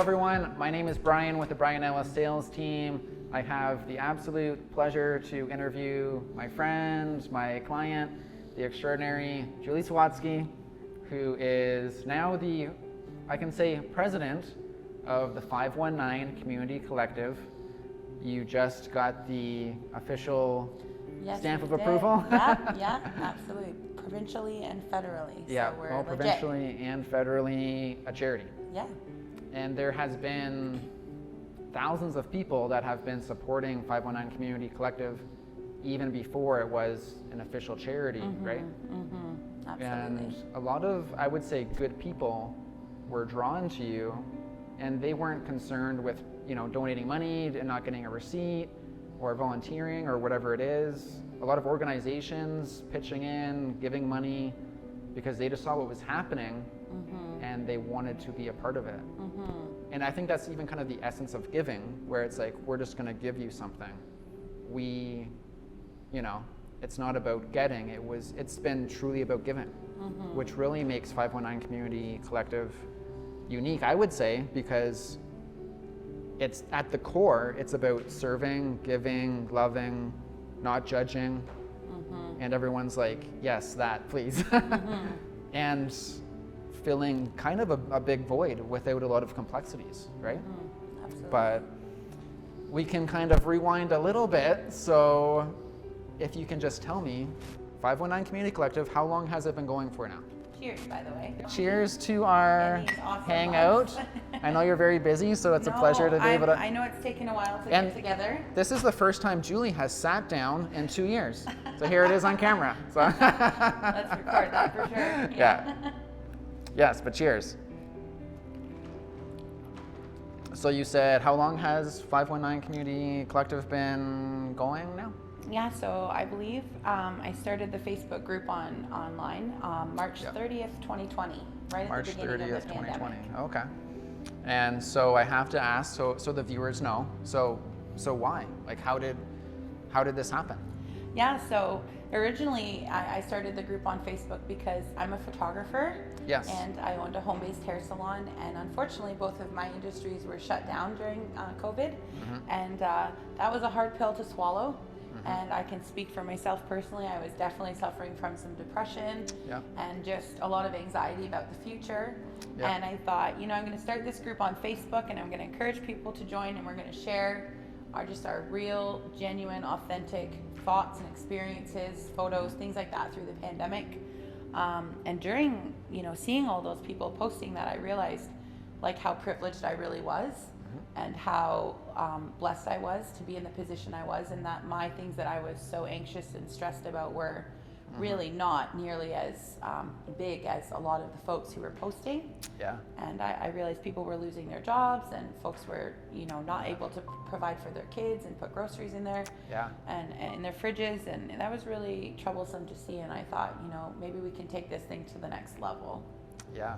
everyone. My name is Brian with the Brian Ellis sales team. I have the absolute pleasure to interview my friend, my client, the extraordinary Julie Sawatzky, who is now the, I can say, president of the 519 Community Collective. You just got the official stamp of approval. Yeah, absolutely. Provincially and federally. Yeah, so we're well, legit. provincially and federally a charity. Yeah. And there has been thousands of people that have been supporting 519 Community Collective even before it was an official charity, right? Mm-hmm. Absolutely. And a lot of, I would say, good people were drawn to you, and they weren't concerned with, donating money and not getting a receipt or volunteering or whatever it is. A lot of organizations pitching in, giving money because they just saw what was happening and they wanted to be a part of it. And I think that's even kind of the essence of giving, where it's like, we're just going to give you something. It's not about getting, it's been truly about giving, which really makes 519 Community Collective unique, I would say, because it's at the core, it's about serving, giving, loving, not judging, and everyone's like, yes, that, please. And filling kind of a big void without a lot of complexities, right? Absolutely. But we can kind of rewind a little bit, so if you can just tell me, 519 Community Collective, how long has it been going for now? Cheers, by the way. Cheers to our Awesome hangout. I know you're very busy, so it's a pleasure to be able to. I know it's taken a while to get together. This is the first time Julie has sat down in 2 years. So here it is on camera. So Let's record that for sure. Yeah. Yes, but cheers. So you said, how long has 519 Community Collective been going now? Yeah, so I believe I started the Facebook group online March 30th, 2020, right March at the beginning 30th, of the 2020. pandemic. Okay. And so I have to ask, so the viewers know, so why? Like, how did this happen? Yeah, so originally I started the group on Facebook because I'm a photographer. Yes. And I owned a home-based hair salon, and unfortunately both of my industries were shut down during COVID, and that was a hard pill to swallow. And I can speak for myself personally. I was definitely suffering from some depression and just a lot of anxiety about the future. And I thought, I'm going to start this group on Facebook, and I'm going to encourage people to join, and we're going to share our real, genuine, authentic thoughts and experiences, photos, things like that through the pandemic. And during, seeing all those people posting that, I realized like how privileged I really was. And how blessed I was to be in the position I was, and that my things that I was so anxious and stressed about were really not nearly as big as a lot of the folks who were posting. Yeah. And I realized people were losing their jobs, and folks were, not able to provide for their kids and put groceries in there and in their fridges, and that was really troublesome to see. And I thought, maybe we can take this thing to the next level. Yeah,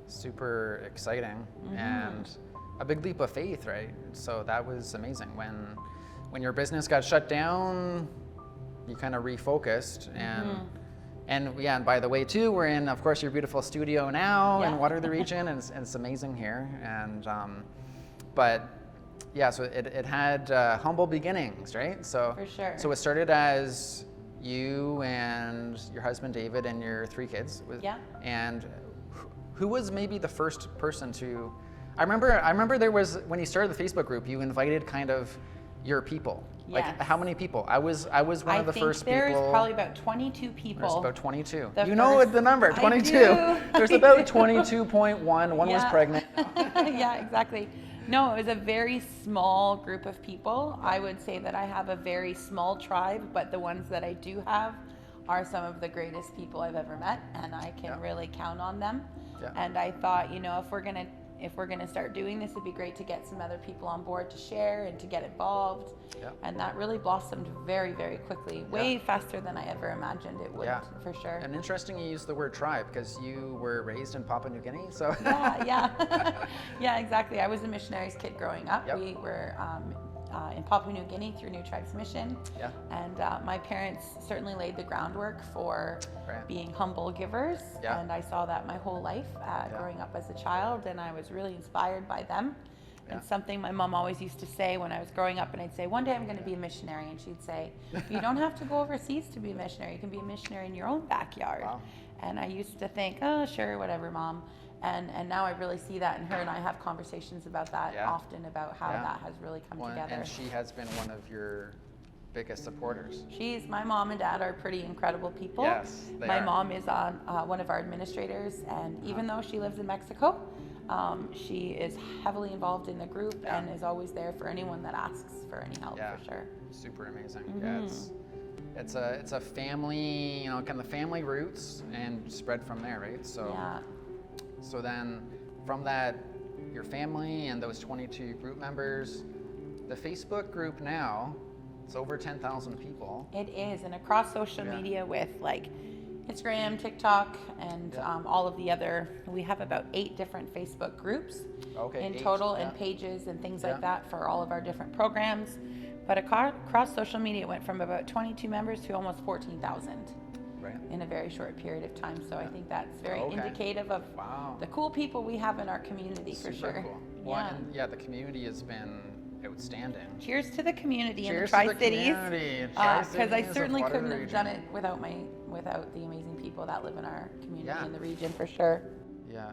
super exciting. And a big leap of faith, right? So that was amazing. When your business got shut down, you kind of refocused, and by the way too, we're in, of course, your beautiful studio now in Waterloo Region, and it's amazing here. And so it had humble beginnings, right? So For sure. So it started as you and your husband David and your 3 kids. And who was maybe the first person to? I remember there was, when you started the Facebook group, you invited kind of your people. Like, how many people? I was one of the first people. There's probably about 22 people. There's about 22. Know the number, 22. There's about 22.1. One was pregnant. Yeah, exactly. No, it was a very small group of people. I would say that I have a very small tribe, but the ones that I do have are some of the greatest people I've ever met, and I can really count on them. And I thought, if we're gonna start doing this, it'd be great to get some other people on board to share and to get involved. And that really blossomed very, very quickly, way faster than I ever imagined it would, for sure. And interesting you use the word tribe, because you were raised in Papua New Guinea, so. Yeah, exactly. I was a missionary's kid growing up. We were in Papua New Guinea through New Tribes Mission. Yeah. And my parents certainly laid the groundwork for being humble givers. Yeah. And I saw that my whole life growing up as a child, and I was really inspired by them. And something my mom always used to say when I was growing up, and I'd say, one day I'm going to be a missionary. And she'd say, you don't have to go overseas to be a missionary. You can be a missionary in your own backyard. Wow. And I used to think, oh, sure, whatever, Mom. And now I really see that in her, and I have conversations about that often, about how that has really come together. And she has been one of your biggest supporters. My mom and dad are pretty incredible people. Yes, they My are. mom is on one of our administrators, and even though she lives in Mexico, she is heavily involved in the group and is always there for anyone that asks for any help, for sure. Super amazing. Yeah, it's a family, you know, kind of family roots and spread from there, right? So then from that, your family and those 22 group members, the Facebook group now, it's over 10,000 people. It is, and across social media with like Instagram, TikTok, and all of the other, we have about 8 different Facebook groups in total, and pages and things like that for all of our different programs. But across social media, it went from about 22 members to almost 14,000 in a very short period of time. So I think that's very indicative of the cool people we have in our community. Super for sure. Cool. Well, and the community has been outstanding. Cheers to the community in the Cheers Tri-Cities. Because I certainly couldn't have done it without the amazing people that live in our community in the region, for sure. Yeah.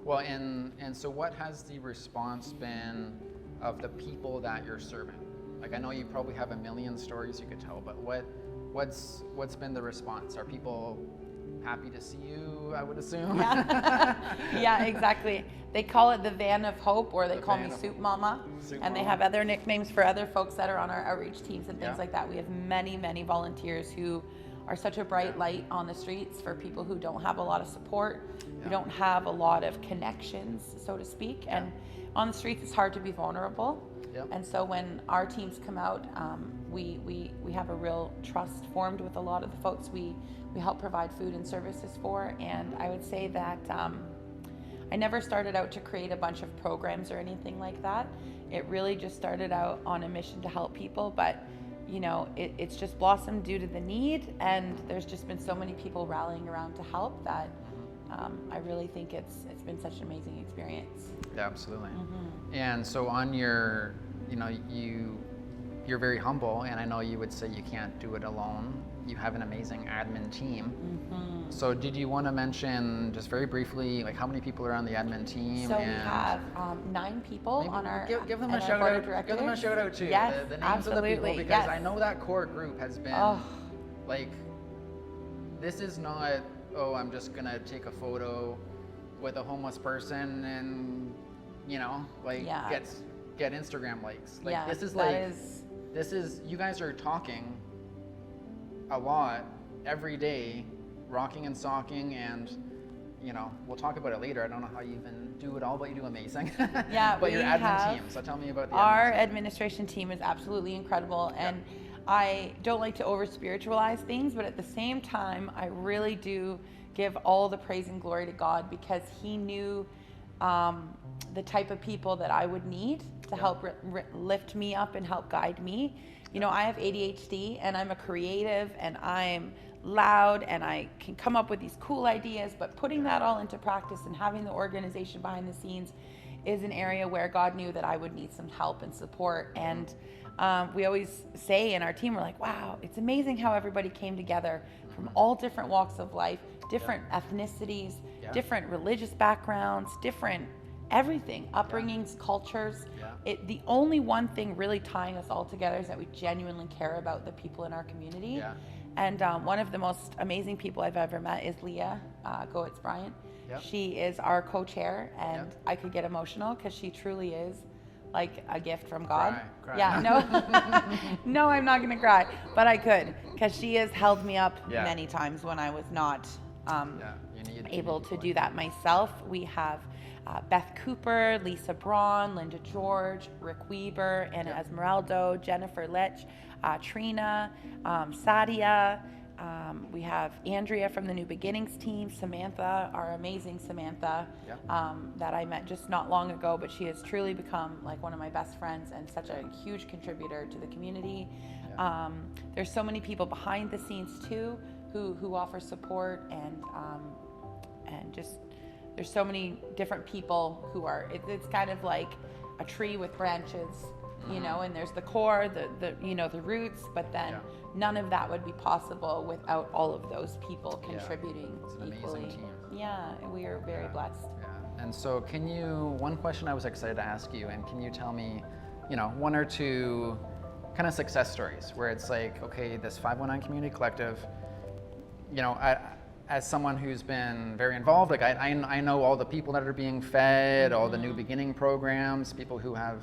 Well, and so what has the response been of the people that you're serving? Like, I know you probably have a million stories you could tell, but what's been the response? Are people happy to see you, I would assume? Yeah, exactly. They call it the Van of Hope, or they call me Soup Mama. And they have other nicknames for other folks that are on our outreach teams and things like that. We have many, many volunteers who are such a bright light on the streets for people who don't have a lot of support, who don't have a lot of connections, so to speak. And on the streets, it's hard to be vulnerable. And so when our teams come out, we have a real trust formed with a lot of the folks we help provide food and services for. And I would say that I never started out to create a bunch of programs or anything like that. It really just started out on a mission to help people, but you know, it's just blossomed due to the need, and there's just been so many people rallying around to help that I really think it's been such an amazing experience. Yeah, absolutely. And so on your, you know, you're very humble, and I know you would say you can't do it alone. You have an amazing admin team. So did you want to mention just very briefly, like, how many people are on the admin team? So we have 9 people on our give them a board shout of out. directors. Give them a shout out too. Yes, the names absolutely. of the people, because I know that core group has been like, this is not, oh, I'm just gonna take a photo with a homeless person and, you know, like get Instagram likes. Like, this is like, this is, you guys are talking a lot every day, rocking and socking, and you know, we'll talk about it later. I don't know how you even do it all, but you do amazing. But your admin team, so tell me about the our admin team. administration team is absolutely incredible, and I don't like to over spiritualize things, but at the same time, I really do give all the praise and glory to God, because He knew the type of people that I would need to help lift me up and help guide me. You know, I have ADHD, and I'm a creative, and I'm loud, and I can come up with these cool ideas, but putting that all into practice and having the organization behind the scenes is an area where God knew that I would need some help and support. And we always say in our team, we're like, wow, it's amazing how everybody came together from all different walks of life, different ethnicities, different religious backgrounds, different everything, upbringings, cultures. The only one thing really tying us all together is that we genuinely care about the people in our community. And one of the most amazing people I've ever met is Leah Goetz Bryant. She is our co-chair, and I could get emotional because she truly is like a gift from God. Cry. Yeah, no, I'm not gonna cry, but I could, because she has held me up many times when I was not able to do that myself. We have Beth Cooper, Lisa Braun, Linda George, Rick Weber, Anna Esmeraldo, Jennifer Lech, Trina, Sadia, we have Andrea from the New Beginnings team, Samantha, our amazing Samantha, that I met just not long ago, but she has truly become like one of my best friends and such a huge contributor to the community. There's so many people behind the scenes too who offer support, and just there's so many different people who are, it's kind of like a tree with branches, you know, and there's the core, the you know, the roots, but then none of that would be possible without all of those people contributing It's an equally. amazing team. Yeah, we are very blessed. Yeah. And so one question I was excited to ask you, and can you tell me, you know, one or two kind of success stories where it's like, okay, this 519 Community Collective, you know, as someone who's been very involved, like I know all the people that are being fed, all the New Beginning programs, people who have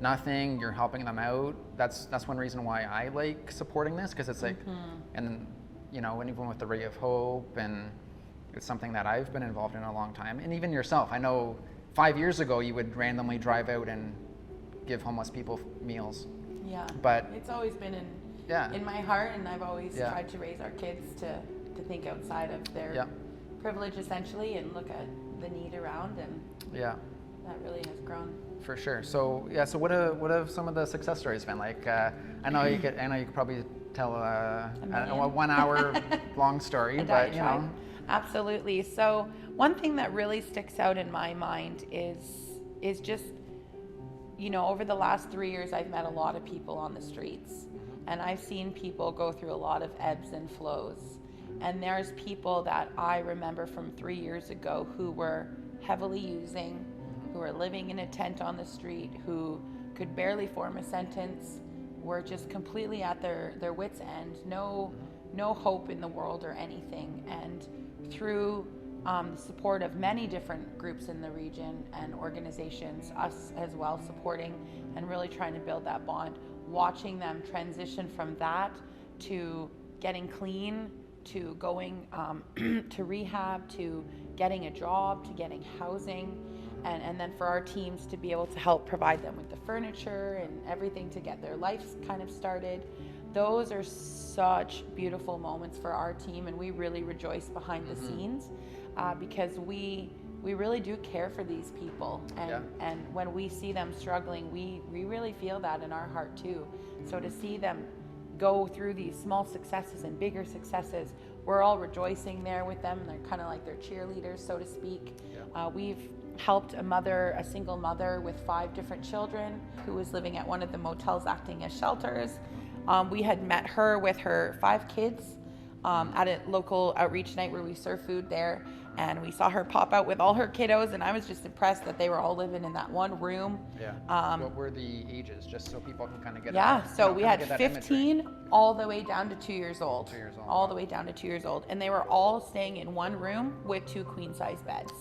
nothing, you're helping them out. That's one reason why I like supporting this, because it's like, and you know, and even with the Ray of Hope, and it's something that I've been involved in a long time. And even yourself, I know 5 years ago you would randomly drive out and give homeless people meals. Yeah, but it's always been in my heart, and I've always tried to raise our kids to think outside of their privilege essentially, and look at the need around, and that really has grown. For sure. So so what have some of the success stories been like? I know you could probably tell a 1 hour long story, but you know. Absolutely. So one thing that really sticks out in my mind is just, you know, over the last 3 years I've met a lot of people on the streets, and I've seen people go through a lot of ebbs and flows. And there's people that I remember from 3 years ago who were heavily using, who were living in a tent on the street, who could barely form a sentence, were just completely at their wits' end, no hope in the world or anything. And through the support of many different groups in the region and organizations, us as well supporting and really trying to build that bond, watching them transition from that to getting clean, to going to rehab, to getting a job, to getting housing, and then for our teams to be able to help provide them with the furniture and everything to get their lives kind of started. Those are such beautiful moments for our team, and we really rejoice behind the scenes because we really do care for these people, and when we see them struggling, we really feel that in our heart too. So to see them go through these small successes and bigger successes, we're all rejoicing there with them, and they're kind of like their cheerleaders, so to speak. We've helped a single mother with 5 different children who was living at one of the motels acting as shelters. We had met her with her 5 kids at a local outreach night where we serve food there, and we saw her pop out with all her kiddos, and I was just impressed that they were all living in that one room. What were the ages, just so people can kind of get so we had 15 all the way down to 2 years old. All the way down to 2 years old, and they were all staying in one room with 2 queen-size beds.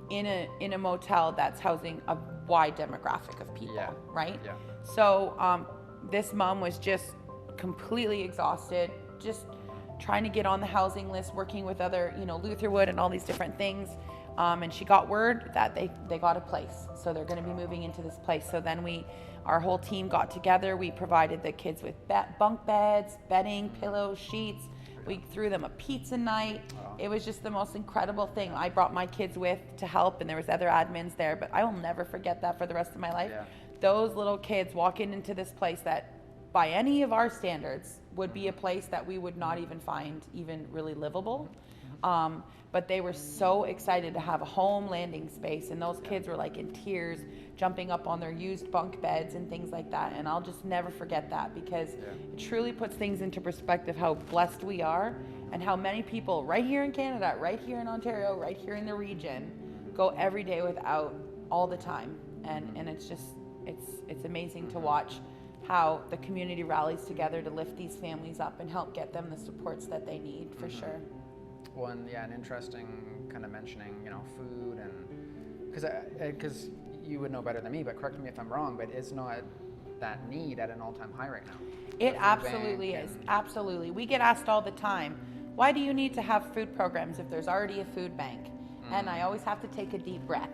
In a motel that's housing a wide demographic of people, right? So this mom was just completely exhausted, just trying to get on the housing list, working with other, you know, Lutherwood and all these different things. And she got word that they got a place. So they're going to be moving into this place. So then our whole team got together. We provided the kids with bunk beds, bedding, pillows, sheets. We threw them a pizza night. It was just the most incredible thing. I brought my kids with to help, and there was other admins there, but I will never forget that for the rest of my life. Those little kids walking into this place that by any of our standards would be a place that we would not even find even really livable. But they were so excited to have a home landing space, and those kids were like in tears, jumping up on their used bunk beds and things like that. And I'll just never forget that, because it truly puts things into perspective how blessed we are, and how many people right here in Canada, right here in Ontario, right here in the region go every day without all the time. And it's just, it's amazing to watch how the community rallies together to lift these families up and help get them the supports that they need, for sure. Well, and an interesting kind of mentioning, you know, food, and because you would know better than me, but correct me if I'm wrong, but is not that need at an all-time high right now? It absolutely is. Absolutely. We get asked all the time, why do you need to have food programs if there's already a food bank? And I always have to take a deep breath.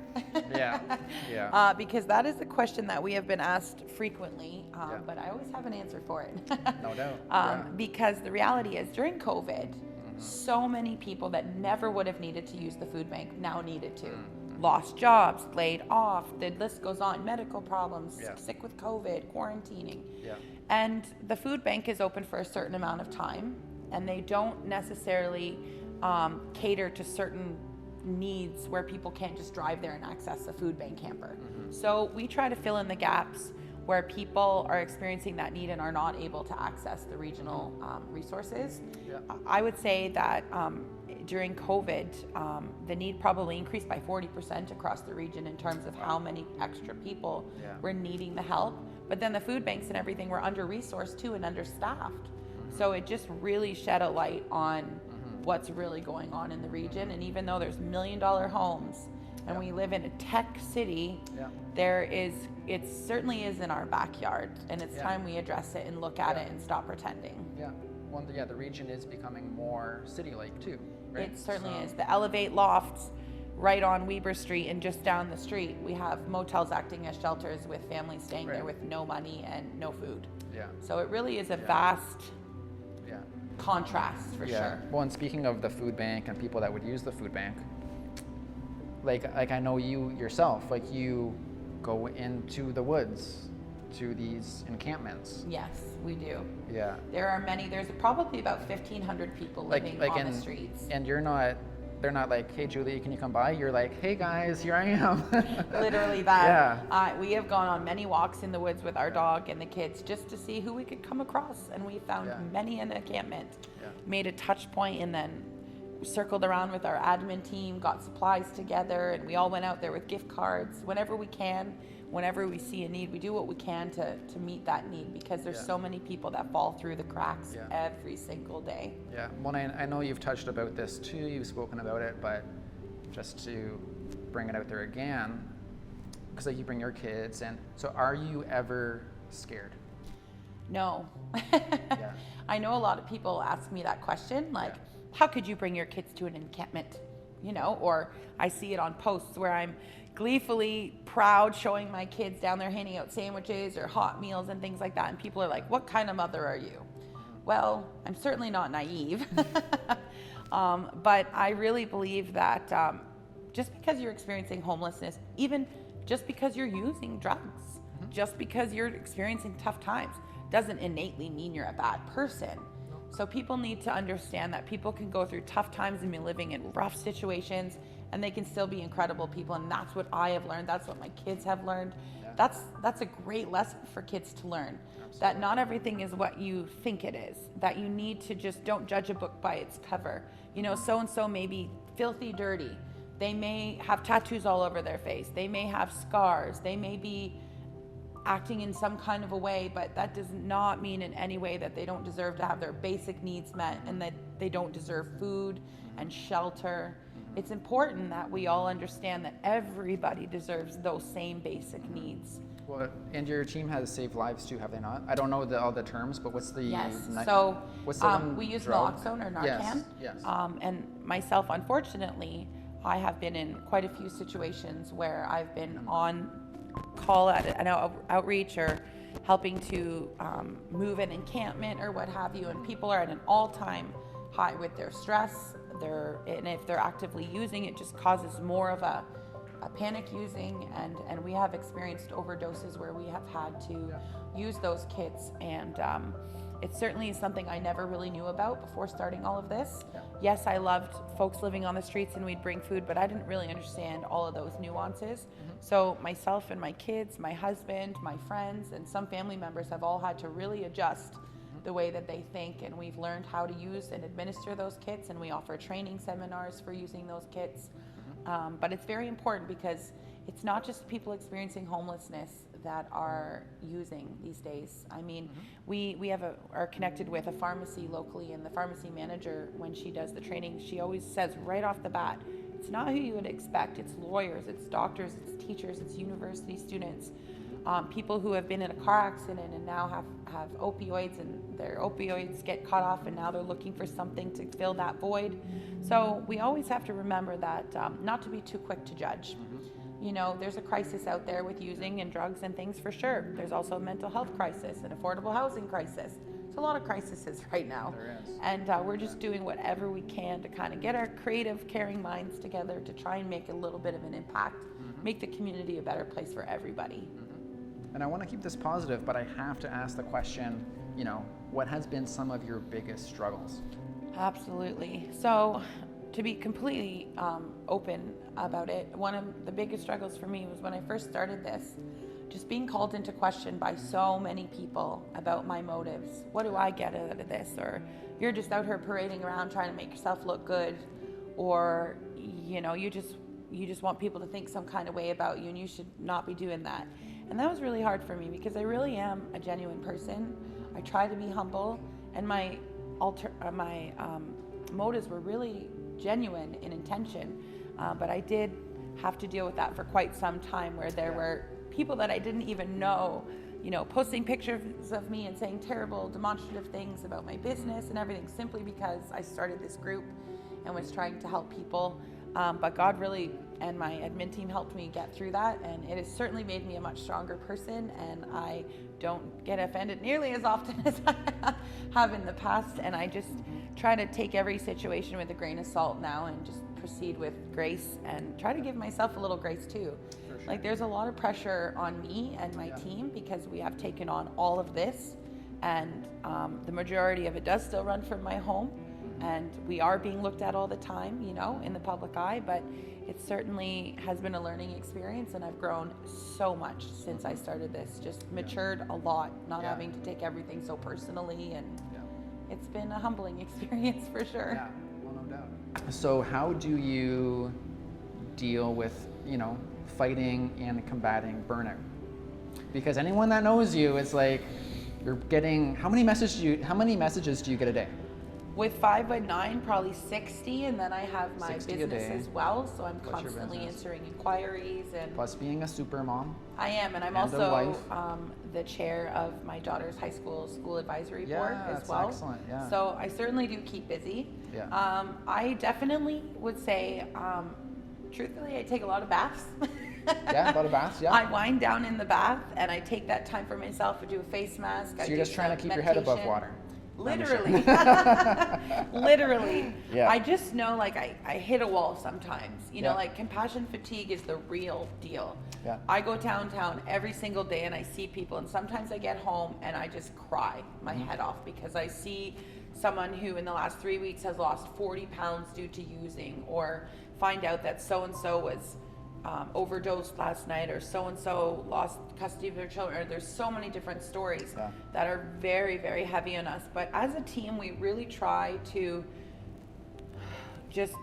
Yeah. Because that is a question that we have been asked frequently, but I always have an answer for it. No doubt. Because the reality is, during COVID, so many people that never would have needed to use the food bank now needed to. Lost jobs, laid off, the list goes on, medical problems, sick with COVID, quarantining. And the food bank is open for a certain amount of time, and they don't necessarily cater to certain needs where people can't just drive there and access a food bank camper. So we try to fill in the gaps where people are experiencing that need and are not able to access the regional resources. I would say that during COVID, the need probably increased by 40% across the region in terms of how many extra people were needing the help. But then the food banks and everything were under-resourced too and understaffed. So it just really shed a light on what's really going on in the region. And even though there's $1 million homes and we live in a tech city, it certainly is in our backyard, and it's time we address it and look at it and stop pretending. Well, the region is becoming more city-like too, right? It certainly is. The Elevate lofts right on Weber Street, and just down the street we have motels acting as shelters with families staying there with no money and no food. So it really is a vast contrast for sure. Well, and speaking of the food bank and people that would use the food bank, like I know you yourself, like you go into the woods to these encampments. Yes, we do. Yeah. There are many. There's probably about 1,500 people living on the streets. And they're not like, hey Julie, can you come by? You're like, hey guys, here I am. Literally that. We have gone on many walks in the woods with our dog and the kids just to see who we could come across, and we found many an encampment. Made a touch point and then circled around with our admin team, got supplies together, and we all went out there with gift cards. Whenever we can, whenever we see a need, we do what we can to meet that need, because there's so many people that fall through the cracks every single day. Well, I know you've touched about this too, you've spoken about it, but just to bring it out there again, because like you bring your kids, and so are you ever scared? No. I know a lot of people ask me that question, like, how could you bring your kids to an encampment? You know, or I see it on posts where I'm gleefully proud showing my kids down there handing out sandwiches or hot meals and things like that, and people are like, what kind of mother are you? Well, I'm certainly not naive. But I really believe that just because you're experiencing homelessness, even just because you're using drugs, just because you're experiencing tough times, doesn't innately mean you're a bad person. So people need to understand that people can go through tough times and be living in rough situations, and they can still be incredible people. And that's what I have learned. That's what my kids have learned. That's a great lesson for kids to learn. Absolutely. That not everything is what you think it is. That you need to just don't judge a book by its cover. You know, so-and-so may be filthy dirty. They may have tattoos all over their face. They may have scars. They may be acting in some kind of a way, but that does not mean in any way that they don't deserve to have their basic needs met and that they don't deserve food and shelter. It's important that we all understand that everybody deserves those same basic needs. Well, and your team has saved lives too, have they not? I don't know all the terms, but what's the... So what's the we use naloxone or Narcan. Yes. And myself, unfortunately, I have been in quite a few situations where I've been on call at an outreach or helping to move an encampment or what have you, and people are at an all-time high with their stress. And if they're actively using, it just causes more of a panic using, and we have experienced overdoses where we have had to use those kits, and it certainly is something I never really knew about before starting all of this. Yes, I loved folks living on the streets and we'd bring food, but I didn't really understand all of those nuances. So myself and my kids, my husband, my friends, and some family members have all had to really adjust the way that they think, and we've learned how to use and administer those kits, and we offer training seminars for using those kits. But it's very important because it's not just people experiencing homelessness that are using these days. I mean, we are connected with a pharmacy locally, and the pharmacy manager, when she does the training, she always says right off the bat, it's not who you would expect. It's lawyers, it's doctors, it's teachers, it's university students. people who have been in a car accident and now have opioids, and their opioids get cut off and now they're looking for something to fill that void. So we always have to remember that not to be too quick to judge. You know, there's a crisis out there with using and drugs and things for sure. There's also a mental health crisis, an affordable housing crisis. There's a lot of crises right now. There is. And we're just doing whatever we can to kind of get our creative, caring minds together to try and make a little bit of an impact, make the community a better place for everybody. And I want to keep this positive, but I have to ask the question, you know, what has been some of your biggest struggles? Absolutely. So to be completely open about it, one of the biggest struggles for me was when I first started this, just being called into question by so many people about my motives. What do I get out of this? Or you're just out here parading around trying to make yourself look good, or you know, you just want people to think some kind of way about you, and you should not be doing that. And that was really hard for me because I really am a genuine person. I try to be humble, and my motives were really genuine in intention, but I did have to deal with that for quite some time, where there were people that I didn't even know, you know, posting pictures of me and saying terrible demonstrative things about my business and everything, simply because I started this group and was trying to help people. But God really, and my admin team, helped me get through that, and it has certainly made me a much stronger person, and I don't get offended nearly as often as I have in the past, and I just try to take every situation with a grain of salt now and just proceed with grace and try to give myself a little grace too. For sure. Like, there's a lot of pressure on me and my team because we have taken on all of this, and the majority of it does still run from my home, and we are being looked at all the time, you know, in the public eye, but it certainly has been a learning experience, and I've grown so much since I started this, just matured a lot, not having to take everything so personally, and it's been a humbling experience for sure. Yeah, well, no doubt. So how do you deal with, you know, fighting and combating burnout? Because anyone that knows you, it's like you're getting, how many messages do you get a day? With 5 by 9, probably 60, and then I have my 60 a business day. as well, so I'm Plus your constantly business. answering inquiries. And Plus being a super mom. I am, and I'm and a also wife. the chair of my daughter's high school advisory Yeah, board as that's well. excellent, yeah. So I certainly do keep busy. Yeah. I definitely would say, truthfully, I take a lot of baths. Yeah, a lot of baths, yeah. I wind down in the bath, and I take that time for myself. I do a face mask. So I you're do just trying to some keep your head above meditation. water. Literally. Literally. Yeah. I just know, like, I hit a wall sometimes. You know, Yeah. like, compassion fatigue is the real deal. Yeah. I go downtown every single day and I see people, and sometimes I get home and I just cry my head off because I see someone who in the last 3 weeks has lost 40 pounds due to using, or find out that so-and-so was overdosed last night, or so-and-so lost custody of their children, or there's so many different stories that are very, very heavy on us. But as a team, we really try to just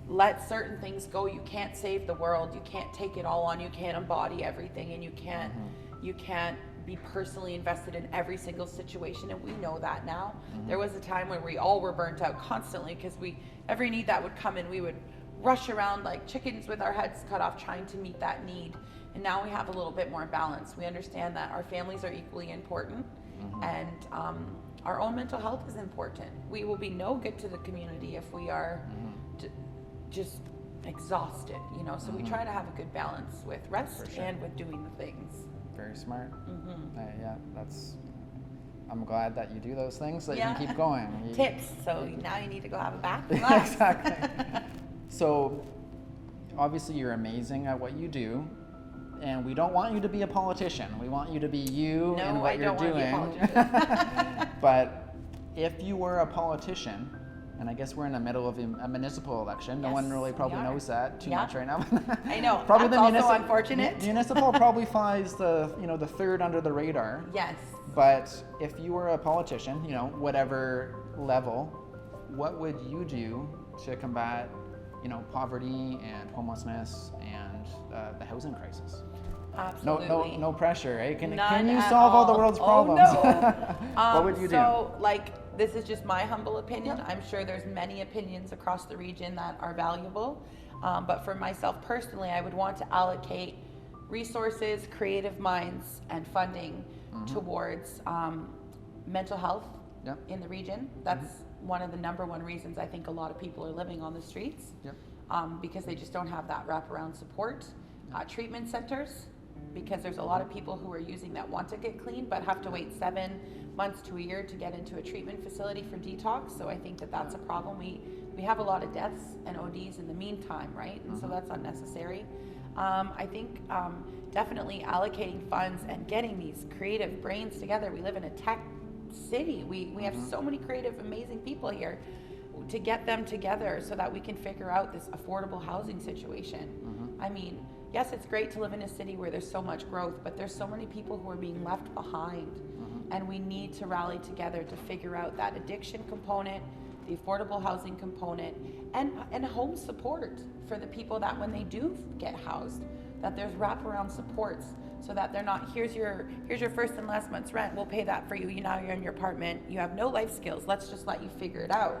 let certain things go. You can't save the world. You can't take it all on. You can't embody everything, and you can't be personally invested in every single situation, and we know that now. There was a time when we all were burnt out constantly because every need that would come in, we would rush around like chickens with our heads cut off trying to meet that need. And now we have a little bit more balance. We understand that our families are equally important, and our own mental health is important. We will be no good to the community if we are just exhausted, you know. So we try to have a good balance with rest and with doing the things. Very smart. Yeah, I'm glad that you do those things so that you can keep going. Tips. So now you need to go have a bath. Exactly. So obviously you're amazing at what you do, and we don't want you to be a politician. We want you to be you and what you're doing. But if you were a politician, and I guess we're in the middle of a municipal election. No one really probably knows that too much right now. I know. Probably That's also unfortunate. Municipal probably flies the third under the radar. Yes. But if you were a politician, you know, whatever level, what would you do to combat, you know, poverty and homelessness and the housing crisis? Absolutely. No pressure, eh? Can you at solve all the world's problems? No. What would you do? So, like, this is just my humble opinion. I'm sure there's many opinions across the region that are valuable. But for myself personally, I would want to allocate resources, creative minds, and funding towards mental health Yep. in the region. That's one of the number one reasons I think a lot of people are living on the streets, Yep. because they just don't have that wraparound support. Treatment centers, because there's a lot of people who are using that want to get clean but have to wait 7 months to a year to get into a treatment facility for detox. So I think that that's a problem. We have a lot of deaths and ODs in the meantime, right? And so that's unnecessary. I think definitely allocating funds and getting these creative brains together. We live in a tech city. We have so many creative, amazing people here, to get them together so that we can figure out this affordable housing situation. I mean, yes, it's great to live in a city where there's so much growth, but there's so many people who are being left behind. And we need to rally together to figure out that addiction component, the affordable housing component, and home support for the people that when they do get housed, that there's wraparound supports, so that they're not, here's your first and last month's rent, we'll pay that for you, now you're in your apartment, you have no life skills, let's just let you figure it out.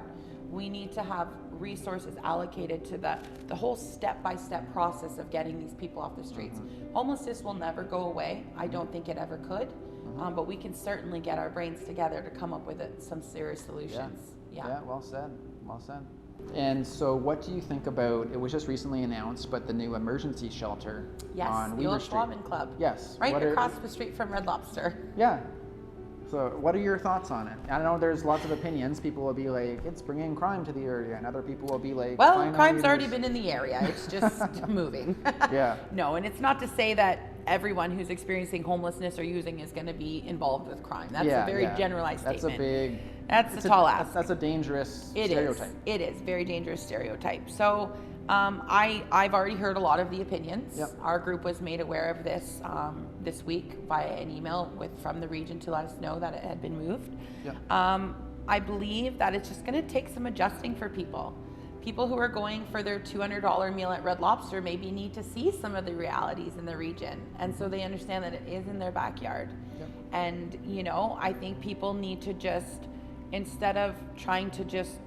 We need to have resources allocated to the whole step-by-step process of getting these people off the streets. Homelessness will never go away. I don't think it ever could, but we can certainly get our brains together to come up with some serious solutions. Yeah, well said, well said. And so what do you think about, it was just recently announced, but the new emergency shelter on the Weaver old Street. Schwaben Club. Yes. Right across the street from Red Lobster. Yeah. So what are your thoughts on it? I know there's lots of opinions. People will be like, it's bringing crime to the area, and other people will be like, well, crime's already been in the area. It's just moving. Yeah. No, and it's not to say that everyone who's experiencing homelessness or using is going to be involved with crime. That's a very generalized statement. That's a tall ask. That's a dangerous stereotype. It is very dangerous stereotype. So I've already heard a lot of the opinions. Yep. Our group was made aware of this this week via an email from the region to let us know that it had been moved. Yep. I believe that it's just going to take some adjusting for people. People who are going for their $200 meal at Red Lobster maybe need to see some of the realities in the region, and so they understand that it is in their backyard. Yep. And I think people need to just, instead of trying to just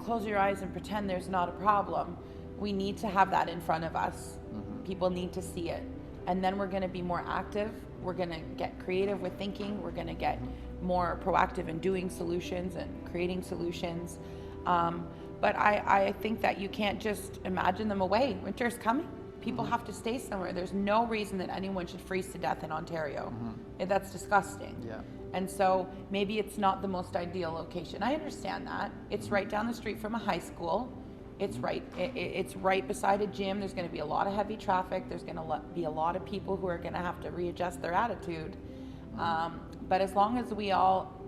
close your eyes and pretend there's not a problem, we need to have that in front of us. People need to see it, and then we're going to be more active. We're going to get creative with thinking. We're going to get more proactive in doing solutions and creating solutions. But I think that you can't just imagine them away. Winter's coming. People have to stay somewhere. There's no reason that anyone should freeze to death in Ontario. That's disgusting. Yeah. And so maybe it's not the most ideal location. I understand that. It's right down the street from a high school. It's right beside a gym. There's going to be a lot of heavy traffic. There's going to be a lot of people who are going to have to readjust their attitude. But as long as we all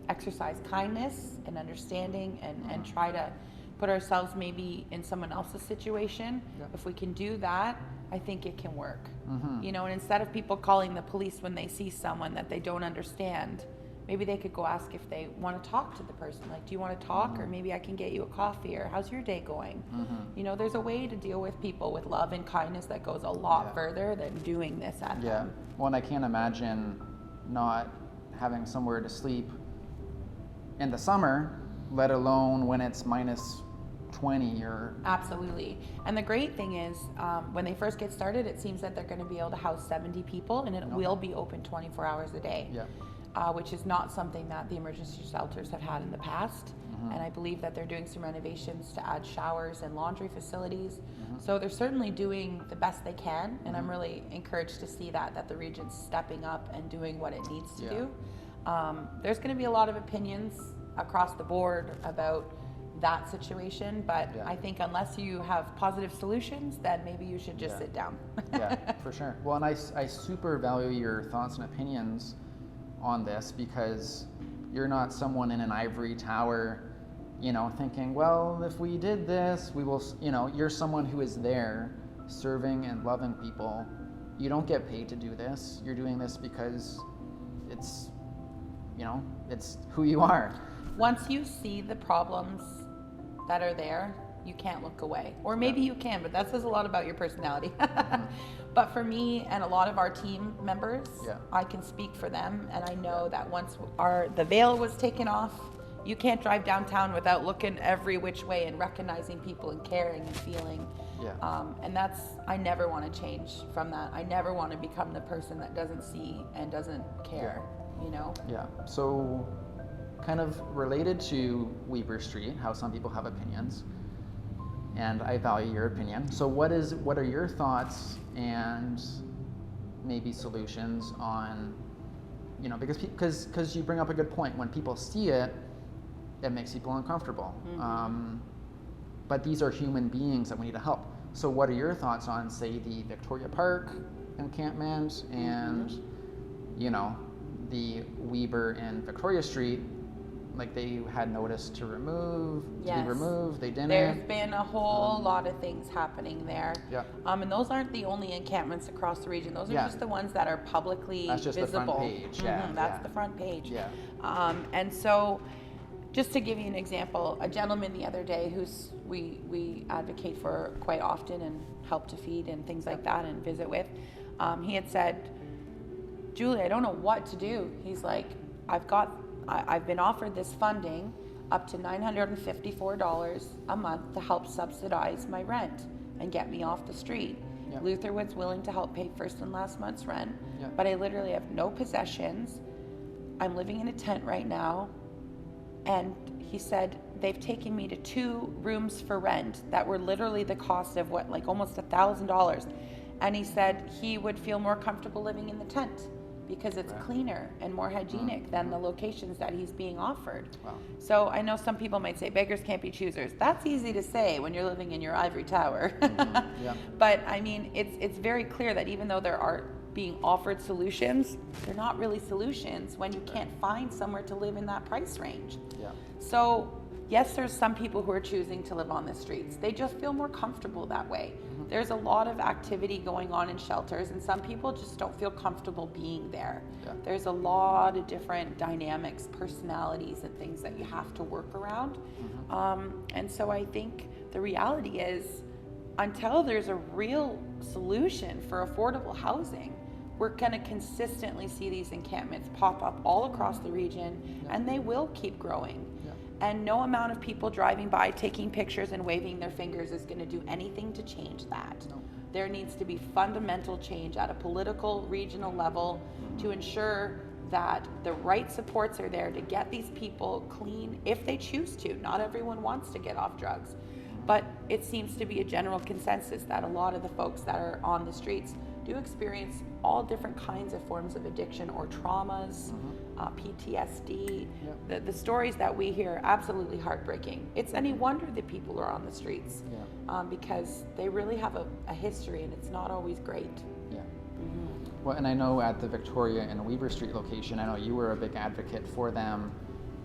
exercise kindness and understanding and try to put ourselves maybe in someone else's situation, if we can do that, I think it can work. And instead of people calling the police when they see someone that they don't understand, maybe they could go ask if they want to talk to the person. Like, do you want to talk? Or maybe I can get you a coffee, or how's your day going? There's a way to deal with people with love and kindness that goes a lot further than doing this at home. Well, and I can't imagine not having somewhere to sleep in the summer, let alone when it's minus 20 or... Absolutely. And the great thing is, when they first get started, it seems that they're going to be able to house 70 people, and it will be open 24 hours a day. Which is not something that the emergency shelters have had in the past. And I believe that they're doing some renovations to add showers and laundry facilities. So they're certainly doing the best they can, and I'm really encouraged to see that the region's stepping up and doing what it needs to do. There's going to be a lot of opinions across the board about that situation, but I think unless you have positive solutions, then maybe you should just sit down. For sure. Well, and I super value your thoughts and opinions on this, because you're not someone in an ivory tower, thinking, well, if we did this, we will, you're someone who is there serving and loving people. You don't get paid to do this. You're doing this because it's, it's who you are. Once you see the problems that are there, you can't look away. Or maybe you can, but that says a lot about your personality. But for me and a lot of our team members, I can speak for them, and I know that once the veil was taken off You can't drive downtown without looking every which way and recognizing people and caring and feeling. Yeah. And I never want to change from that. I never want to become the person that doesn't see and doesn't care, you know? Yeah. So kind of related to Weber Street, how some people have opinions, and I value your opinion. So what are your thoughts and maybe solutions on, you know, because you bring up a good point. When people see it, it makes people uncomfortable. But these are human beings that we need to help. So what are your thoughts on, say, the Victoria Park encampment and, you know, the Weber and Victoria Street? Like, they had notice to be removed, they didn't. There's been a whole lot of things happening there. Yeah. And those aren't the only encampments across the region. Those are just the ones that are publicly That's just visible. the front page. That's the front page. Yeah. And so, just to give you an example, a gentleman the other day who's we advocate for quite often and help to feed and things like that and visit with, he had said, Julie, I don't know what to do. He's like, I've been offered this funding up to $954 a month to help subsidize my rent and get me off the street. Yep. Lutherwood's willing to help pay first and last month's rent, Yep. but I literally have no possessions. I'm living in a tent right now. And he said they've taken me to 2 rooms for rent that were literally the cost of almost $1,000. And he said he would feel more comfortable living in the tent because it's cleaner and more hygienic than the locations that he's being offered. Wow. So I know some people might say beggars can't be choosers. That's easy to say when you're living in your ivory tower. Yeah. But I mean, it's very clear that even though there are being offered solutions, they're not really solutions when you can't find somewhere to live in that price range. Yeah. So yes, there's some people who are choosing to live on the streets. They just feel more comfortable that way. There's a lot of activity going on in shelters, and some people just don't feel comfortable being there. Yeah. There's a lot of different dynamics, personalities, and things that you have to work around. And so I think the reality is, until there's a real solution for affordable housing, we're going to consistently see these encampments pop up all across the region, and they will keep growing. And no amount of people driving by, taking pictures and waving their fingers is going to do anything to change that. No. There needs to be fundamental change at a political, regional level to ensure that the right supports are there to get these people clean if they choose to. Not everyone wants to get off drugs. But it seems to be a general consensus that a lot of the folks that are on the streets do experience all different kinds of forms of addiction or traumas, PTSD. The stories that we hear are absolutely heartbreaking. It's any wonder that people are on the streets because they really have a history, and it's not always great. Yeah. Well, and I know at the Victoria and Weber Street location, I know you were a big advocate for them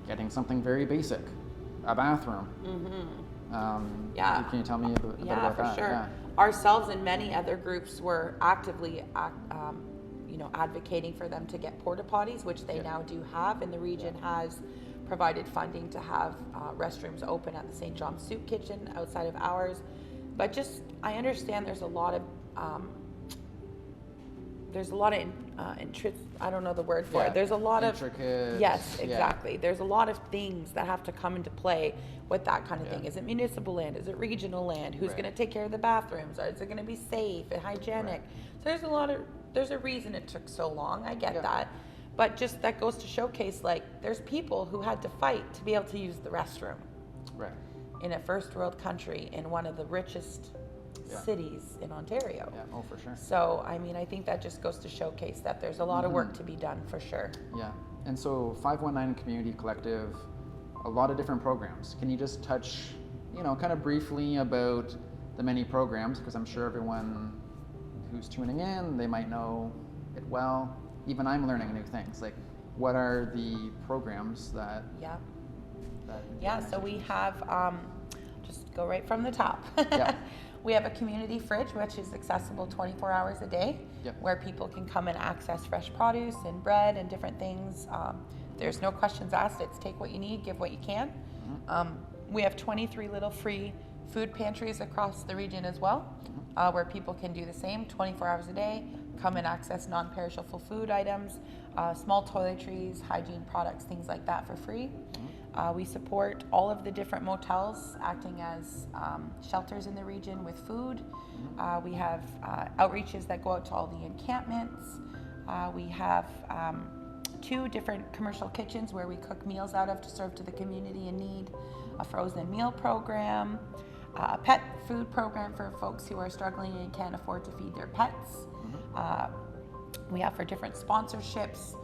getting something very basic, a bathroom. Can you tell me a bit about that? Sure. Yeah. Ourselves and many other groups were actively advocating for them to get porta potties, which they now do have, and the region has provided funding to have restrooms open at the St. John's Soup Kitchen outside of ours. But just, I understand there's a lot of I don't know the word for it. There's a lot intricate, of yes, exactly. Yeah. There's a lot of things that have to come into play with that kind of thing. Is it municipal land? Is it regional land? Who's going to take care of the bathrooms? Is it going to be safe and hygienic? So there's a reason it took so long. I get that, but just that goes to showcase, like, there's people who had to fight to be able to use the restroom. Right. In a first world country, in one of the richest cities in Ontario. Yeah, oh, for sure. So, I mean, I think that just goes to showcase that there's a lot of work to be done, for sure. Yeah, and so 519 Community Collective, a lot of different programs. Can you just touch, kind of briefly about the many programs? Because I'm sure everyone who's tuning in, they might know it well. Even I'm learning new things. Like, what are the programs that... So we have, just go right from the top. We have a community fridge, which is accessible 24 hours a day, where people can come and access fresh produce and bread and different things. There's no questions asked. It's take what you need, give what you can. We have 23 little free food pantries across the region as well, where people can do the same 24 hours a day, come and access non-perishable food items, small toiletries, hygiene products, things like that for free. We support all of the different motels acting as shelters in the region with food. We have outreaches that go out to all the encampments. We have 2 different commercial kitchens where we cook meals out of to serve to the community in need, a frozen meal program, a pet food program for folks who are struggling and can't afford to feed their pets. We offer different sponsorships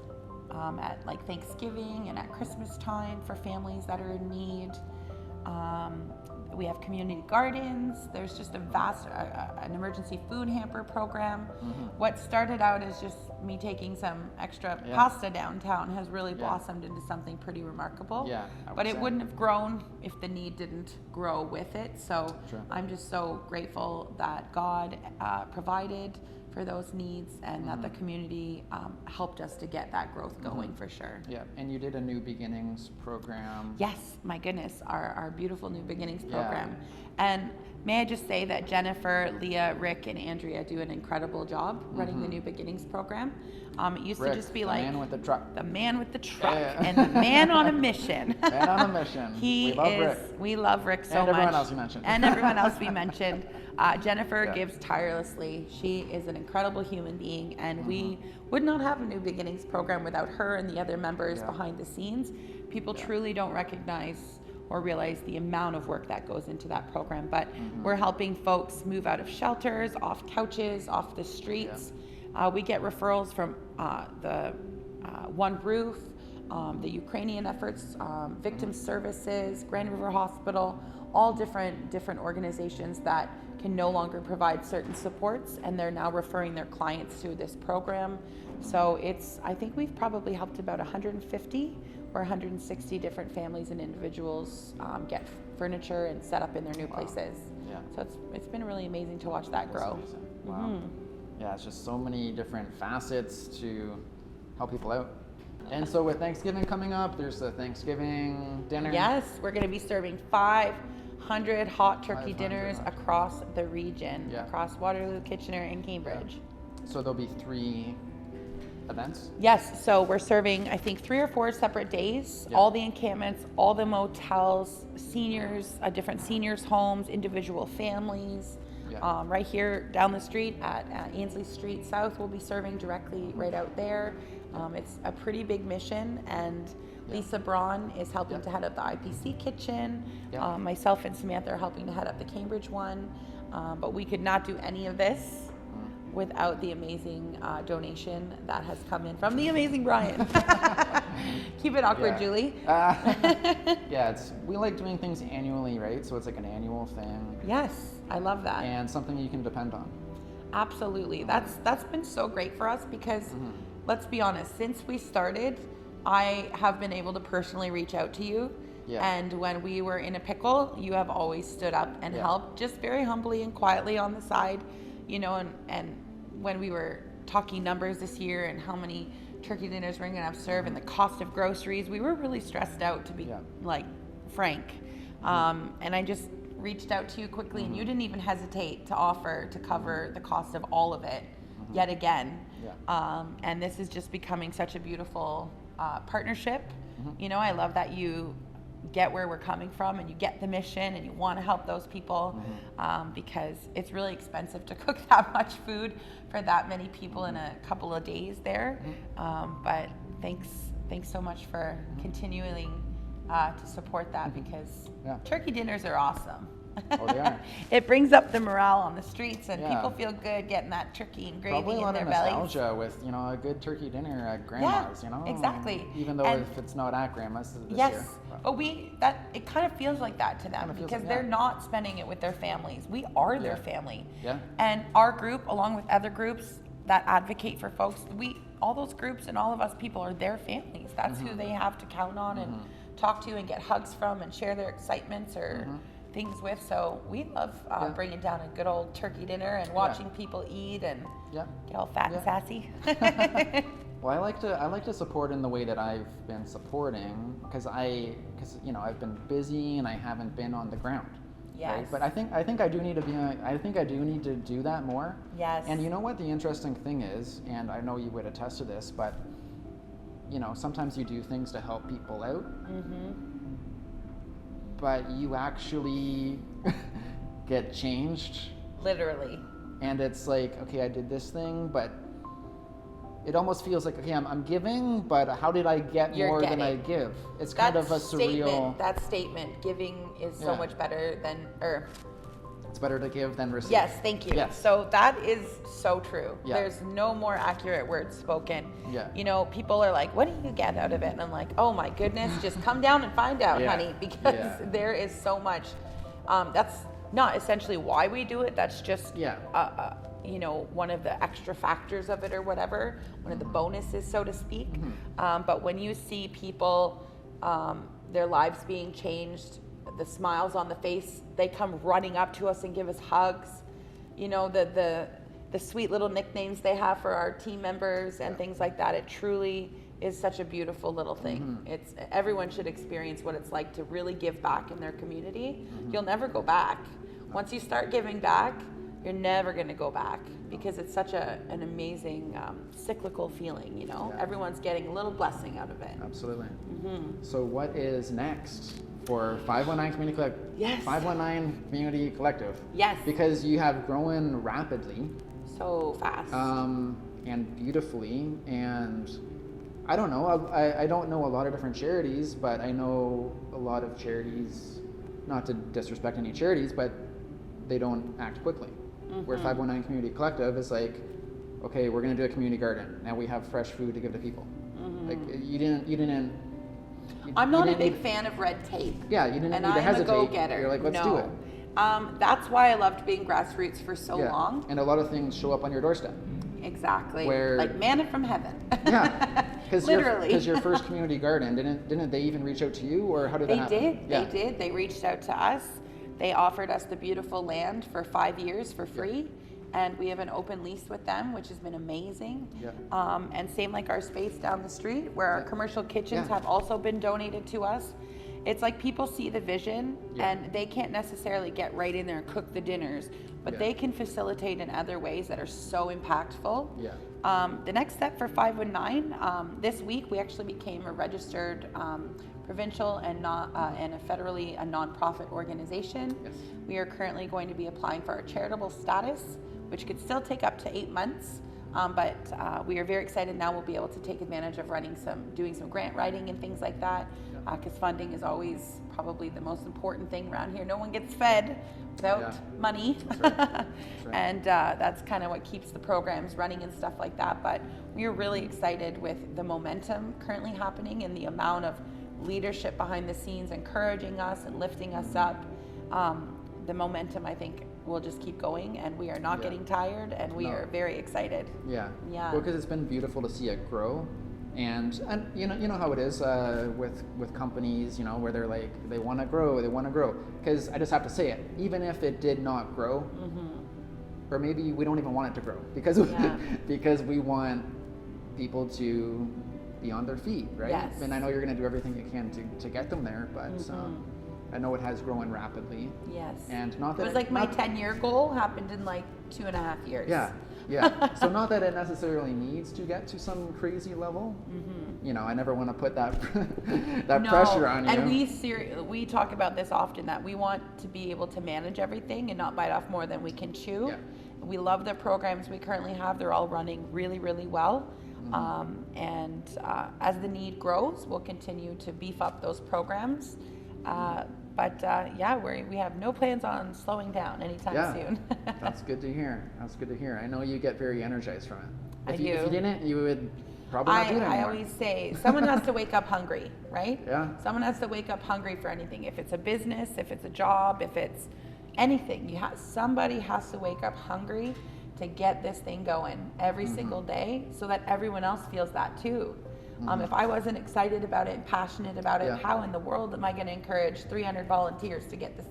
at like Thanksgiving and at Christmas time for families that are in need. We have community gardens. There's just a vast, an emergency food hamper program. What started out as just me taking some extra pasta downtown has really blossomed into something pretty remarkable. But it wouldn't have grown if the need didn't grow with it. So I'm just so grateful that God provided for those needs and that the community helped us to get that growth going for sure. Yeah, and you did a New Beginnings program. Yes, my goodness, our beautiful New Beginnings program. And may I just say that Jennifer, Leah, Rick, and Andrea do an incredible job running the New Beginnings program. It used to just be like the man with the truck. The man with the truck and the man on a mission. Man on a mission. We love Rick so much. And everyone else you mentioned. And everyone else we mentioned. Jennifer gives tirelessly. She is an incredible human being, and we would not have a New Beginnings program without her and the other members behind the scenes. People truly don't recognize or realize the amount of work that goes into that program. But we're helping folks move out of shelters, off couches, off the streets. We get referrals from the One Roof, the Ukrainian efforts, Victim Services, Grand River Hospital, all different organizations that can no longer provide certain supports, and they're now referring their clients through this program. So I think we've probably helped about 150 or 160 different families and individuals get furniture and set up in their new places. So it's been really amazing to watch that grow. Wow. Yeah, it's just so many different facets to help people out. And so with Thanksgiving coming up, there's the Thanksgiving dinner. Yes, we're going to be serving 500 hot turkey dinners across the region, across Waterloo, Kitchener, and Cambridge. So there'll be 3 events? Yes, so we're serving, I think, 3 or 4 separate days, all the encampments, all the motels, seniors, different seniors' homes, individual families. Right here down the street at Ainsley Street South, we'll be serving directly right out there. It's a pretty big mission, and Lisa Braun is helping to head up the IPC kitchen. Myself and Samantha are helping to head up the Cambridge one. But we could not do any of this without the amazing donation that has come in from the amazing Brian. Keep it awkward, Julie. We like doing things annually, right? So it's like an annual thing. Yes, I love that. And something you can depend on. Absolutely. That's been so great for us because let's be honest, since we started, I have been able to personally reach out to you. And when we were in a pickle, you have always stood up and helped, just very humbly and quietly on the side, and when we were talking numbers this year and how many turkey dinners we're gonna have served and the cost of groceries, we were really stressed out, to be like frank. And I just reached out to you quickly, and you didn't even hesitate to offer to cover the cost of all of it yet again. And this is just becoming such a beautiful partnership. I love that you get where we're coming from and you get the mission and you want to help those people, because it's really expensive to cook that much food for that many people in a couple of days there. But thanks so much for continuing to support that, because turkey dinners are awesome. Oh, they are. It brings up the morale on the streets, and people feel good getting that turkey and gravy Probably in their bellies. Probably a lot of nostalgia with, a good turkey dinner at grandma's, exactly. Even though if it's not at grandma's this year. But it kind of feels like that to them, because they're not spending it with their families. We are their family. And our group, along with other groups that advocate for folks, all those groups and all of us people are their families. That's who they have to count on and talk to and get hugs from and share their excitements or things with. So we love bringing down a good old turkey dinner and watching people eat and get all fat and sassy. Well, I like to support in the way that I've been supporting, because I've been busy and I haven't been on the ground. Right? But I think I do need to do that more. And you know what the interesting thing is, and I know you would attest to this, but sometimes you do things to help people out. but you actually get changed. Literally. And it's like, okay, I did this thing, but it almost feels like, okay, I'm giving, but how did I get more than I give? It's kind of a surreal. That statement, giving is so much better than, it's better to give than receive. Yes, thank you. Yes. So that is so true. Yeah. There's no more accurate words spoken. Yeah. You know, people are like, what do you get out of it? And I'm like, oh my goodness, just come down and find out, honey, because there is so much. That's not essentially why we do it. That's just, you know, one of the extra factors of it or whatever, one of the bonuses, so to speak. But when you see people, their lives being changed, the smiles on the face, they come running up to us and give us hugs. You know, the sweet little nicknames they have for our team members and things like that. It truly is such a beautiful little thing. It's everyone should experience what it's like to really give back in their community. You'll never go back. Once you start giving back, you're never going to go back, because it's such an amazing cyclical feeling, you know. Everyone's getting a little blessing out of it. Absolutely. So what is next for 519 Community Collective? Yes. 519 Community Collective. Yes. Because you have grown rapidly. So fast. And beautifully. And I don't know, I don't know a lot of different charities, but I know a lot of charities, not to disrespect any charities, but they don't act quickly. Where 519 Community Collective is like, okay, we're going to do a community garden. Now we have fresh food to give to people. Like I'm not a big fan of red tape. Yeah, you didn't and need to hesitate. I'm a go-getter. You're like, let's do it. That's why I loved being grassroots for so long. And a lot of things show up on your doorstep. Exactly. Where, like manna from heaven. Yeah. Literally. Because your first community garden, didn't they even reach out to you, or how did that happen? They did. They reached out to us. They offered us the beautiful land for 5 years for free. And we have an open lease with them, which has been amazing. And same like our space down the street, where our commercial kitchens have also been donated to us. It's like people see the vision and they can't necessarily get right in there and cook the dinners, but they can facilitate in other ways that are so impactful. The next step for 519, this week we actually became a registered provincial and a federally a nonprofit organization. We are currently going to be applying for our charitable status, which could still take up to 8 months. But we are very excited now. We'll be able to take advantage of doing some grant writing and things like that, because funding is always probably the most important thing around here. No one gets fed without money. That's right. And that's kind of what keeps the programs running and stuff like that. But we are really excited with the momentum currently happening and the amount of leadership behind the scenes encouraging us and lifting us up. The momentum, I think, will just keep going, and we are not getting tired, and we are very excited. Well, because it's been beautiful to see it grow, and you know how it is with companies, you know, where they're like, they want to grow. Because I just have to say it, even if it did not grow, or maybe we don't even want it to grow, because because we want people to be on their feet, right? And I know you're going to do everything you can to get them there, but I know it has grown rapidly. And not that it was like my 10-year goal happened in like 2.5 years. So not that it necessarily needs to get to some crazy level. You know, I never want to put that pressure on you. And we talk about this often, that we want to be able to manage everything and not bite off more than we can chew. We love the programs we currently have. They're all running really, really well. And as the need grows, we'll continue to beef up those programs. But we have no plans on slowing down anytime soon. That's good to hear. I know you get very energized from it. If you didn't, you would probably not do it anymore. I always say someone has to wake up hungry, right? Someone has to wake up hungry for anything. If it's a business, if it's a job, if it's anything, somebody has to wake up hungry to get this thing going every single day, so that everyone else feels that too. If I wasn't excited about it and passionate about it, how in the world am I going to encourage 300 volunteers to get this,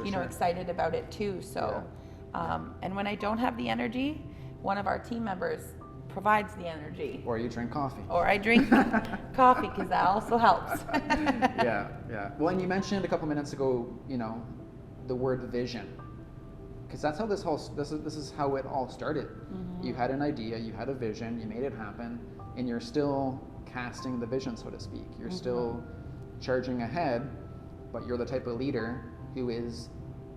excited about it too? So, and when I don't have the energy, one of our team members provides the energy. Or you drink coffee. Or I drink coffee, because that also helps. Well, and you mentioned a couple minutes ago, you know, the word vision. Because that's how this is how it all started. You had an idea, you had a vision, you made it happen, and you're still casting the vision, so to speak. You're still charging ahead, but you're the type of leader who is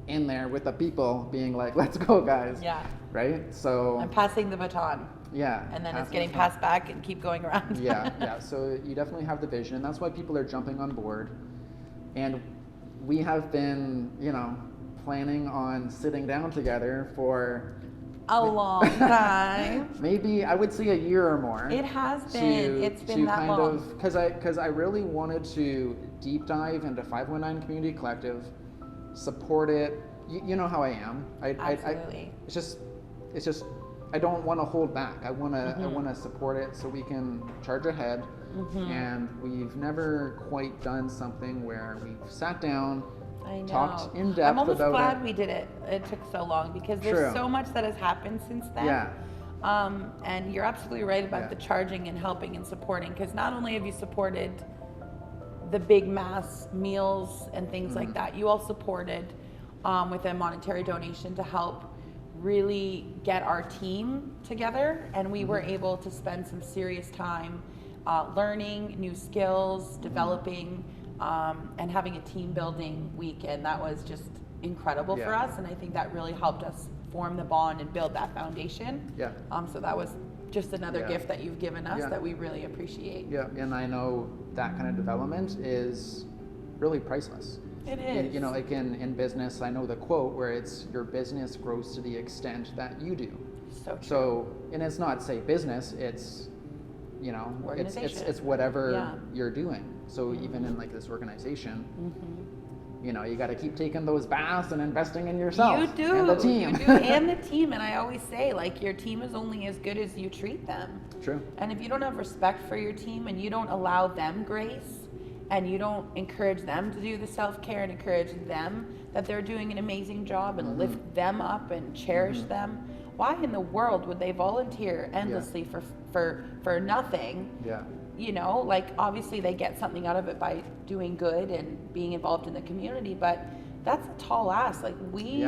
in there with the people being like, let's go guys. Yeah. Right? So I'm passing the baton. Yeah. And then it's getting passed back and keep going around. Yeah. So you definitely have the vision, and that's why people are jumping on board. And we have been, planning on sitting down together for a long time. Maybe I would say a year or more. It has been. It's been that long. Because I really wanted to deep dive into 519 Community Collective, support it. You know how I am. Absolutely. It's just I don't want to hold back. I want to support it so we can charge ahead. And we've never quite done something where we've sat down, talked in depth about it. I'm almost glad we did it. It took so long because there's so much that has happened since then. Yeah. And you're absolutely right about the charging and helping and supporting, because not only have you supported the big mass meals and things like that, you all supported with a monetary donation to help really get our team together, and we were able to spend some serious time learning new skills, developing, and having a team building weekend. That was just incredible for us, and I think that really helped us form the bond and build that foundation. Yeah. So that was just another gift that you've given us that we really appreciate. Yeah, and I know that kind of development is really priceless. It is. Like in business, I know the quote where it's your business grows to the extent that you do. So true. So, and it's not say business, it's it's whatever you're doing. So even in like this organization, you got to keep taking those baths and investing in yourself. You do. And the team. You do, and the team. And I always say, like, your team is only as good as you treat them. True. And if you don't have respect for your team and you don't allow them grace and you don't encourage them to do the self-care and encourage them that they're doing an amazing job and lift them up and cherish them, why in the world would they volunteer endlessly for nothing? Yeah. Like, obviously they get something out of it by doing good and being involved in the community, but that's a tall ask. Like, we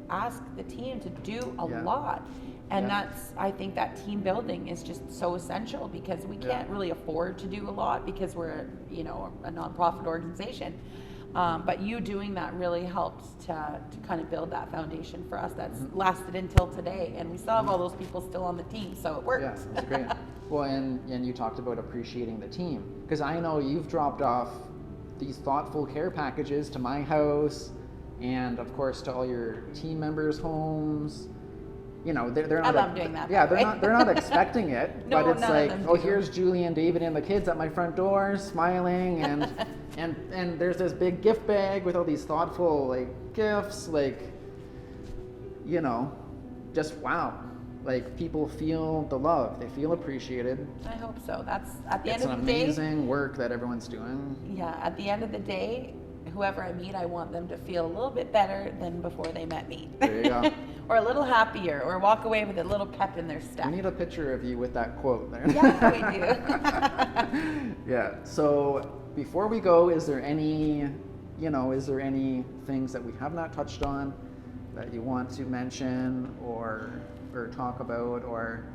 ask the team to do a lot. And I think that team building is just so essential, because we can't really afford to do a lot because we're, a nonprofit organization. But you doing that really helped to kind of build that foundation for us that's lasted until today. And we still have all those people still on the team, so it works. Yeah, it's great. Well, and you talked about appreciating the team, because I know you've dropped off these thoughtful care packages to my house, and of course to all your team members' homes. They're not. I love doing that. Yeah, they're not expecting it, No, but it's none like, of them oh, do. here's Julie and David and the kids at my front door, smiling, and there's this big gift bag with all these thoughtful gifts, just wow. Like, people feel the love, they feel appreciated. I hope so. That's at the end of the day. day. It's amazing work that everyone's doing. Yeah, at the end of the day, whoever I meet, I want them to feel a little bit better than before they met me. There you go. Or a little happier, or walk away with a little pep in their step. We need a picture of you with that quote there. Yeah, we do. Yeah. So before we go, is there any things that we have not touched on that you want to mention or talk about, or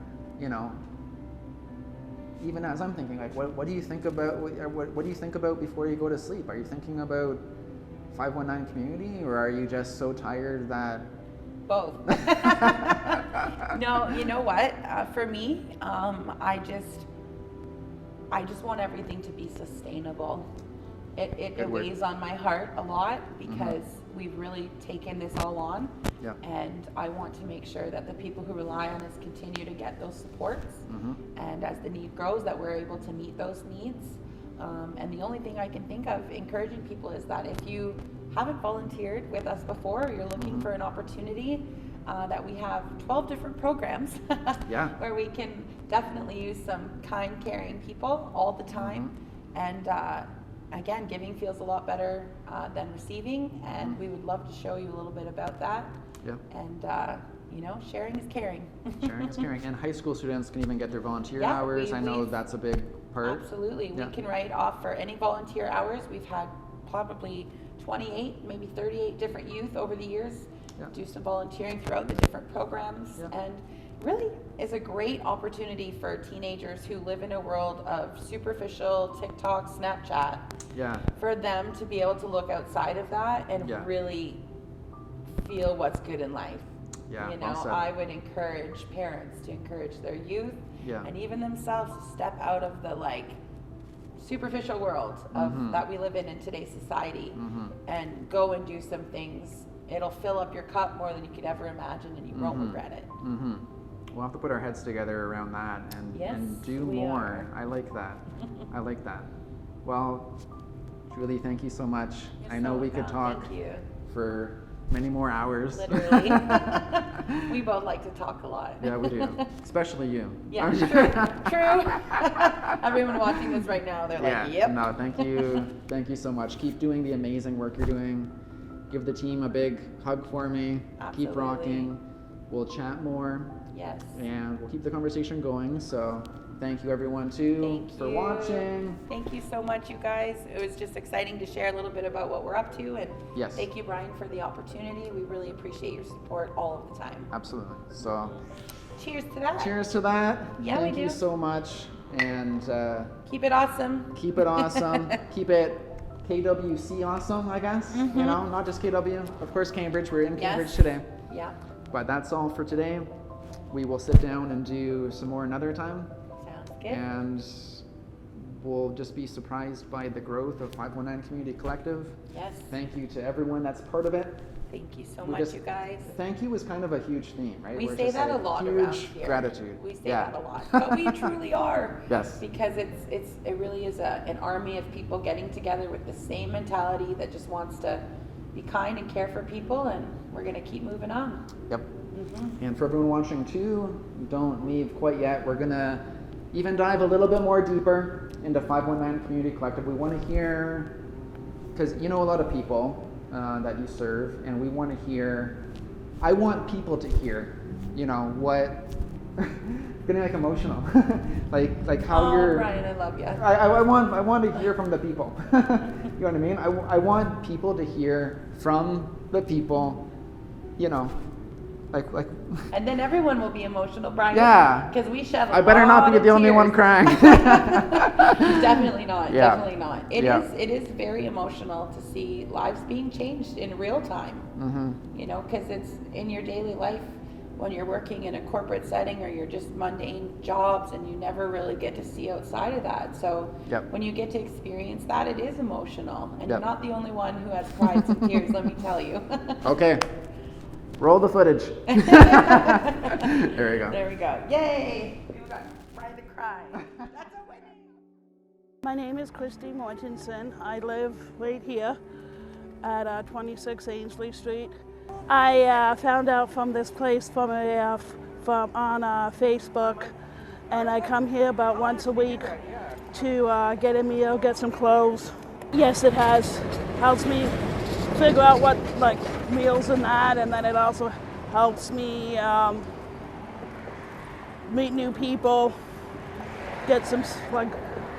even as I'm thinking, like, what do you think about what do you think about before you go to sleep? Are you thinking about 519 community, or are you just so tired that? Both. No, you know what? For me, I just want everything to be sustainable. It weighs on my heart a lot, because we've really taken this all on. Yeah. And I want to make sure that the people who rely on us continue to get those supports. And as the need grows, that we're able to meet those needs. And the only thing I can think of encouraging people is that if you haven't volunteered with us before, or you're looking for an opportunity, that we have 12 different programs where we can definitely use some kind, caring people all the time. And again, giving feels a lot better than receiving, and we would love to show you a little bit about that. Yeah. And sharing is caring. Sharing is caring. And high school students can even get their volunteer Yeah, hours. I know that's a big part. Absolutely. Yeah. We can write off for any volunteer hours. We've had probably 28, maybe 38 different youth over the years do some volunteering throughout the different programs. And really is a great opportunity for teenagers who live in a world of superficial TikTok, Snapchat. Yeah. For them to be able to look outside of that and Yeah. really feel what's good in life. Yeah, You know, well said. I would encourage parents to encourage their youth Yeah. and even themselves to step out of the like superficial world of that we live in today's society and go and do some things. It'll fill up your cup more than you could ever imagine, and you won't regret it. We'll have to put our heads together around that and, Yes, and do we more. are. I like that. I like that. Well, Julie, thank you so much. You're I know so we could welcome. talk Thank you. for many more hours. Literally. We both like to talk a lot. Yeah, we do. Especially you. Yeah, true. Everyone watching this right now, they're Yeah. like, yep. No, thank you. Thank you so much. Keep doing the amazing work you're doing. Give the team a big hug for me. Absolutely. Keep rocking. We'll chat more. Yes. And we'll keep the conversation going. So thank you everyone too Thank for you. watching. Thank you so much, you guys. It was just exciting to share a little bit about what we're up to, and Yes. thank you, Brian, for the opportunity. We really appreciate your support all of the time. Absolutely. So Cheers to that. cheers to that. Yeah, Thank we you do. so much. And Keep it awesome. keep it awesome. Keep it KWC awesome, I guess. You know, not just KW. Of course, Cambridge. We're in Cambridge Yes. today. Yeah. But that's all for today. We will sit down and do some more another time. Sounds good. And we'll just be surprised by the growth of 519 Community Collective. Yes. Thank you to everyone that's part of it. Thank you so We much, just- you guys. Thank you is kind of a huge theme, right? We We're say just that a like, lot huge around here. gratitude. We say Yeah. that a lot, but we truly are. Yes. Because it really is an army of people getting together with the same mentality that just wants to be kind and care for people, and we're gonna keep moving on. Yep. And for everyone watching too, don't leave quite yet. We're gonna even dive a little bit more deeper into 519 Community Collective. We want to hear, because you know a lot of people that you serve, and we want to hear. I want people to hear, you know what. Getting like emotional, like how you're. Brian, I love you. I want to hear from the people. You know what I mean? I want people to hear from the people. You know, like. And then everyone will be emotional, Brian. Yeah. Because we shed a I better not lot be of the only one tears. crying. Definitely not. Yeah. Definitely not. Yeah. It is very emotional to see lives being changed in real time. You know, because it's in your daily life when you're working in a corporate setting or you're just mundane jobs, and you never really get to see outside of that. So Yep. when you get to experience that, it is emotional, and you're Yep. not the only one who has cried some tears. Let me tell you. Okay. Roll the footage. There we go. There we go. Yay! We got Brian to cry. That's a winning. My name is Christy Mortensen. I live right here at 26 Ainsley Street. I found out from this place from on Facebook, and I come here about once a week to get a meal, get some clothes. Yes, it has helps me figure out what like meals and that, and then it also helps me meet new people, get some like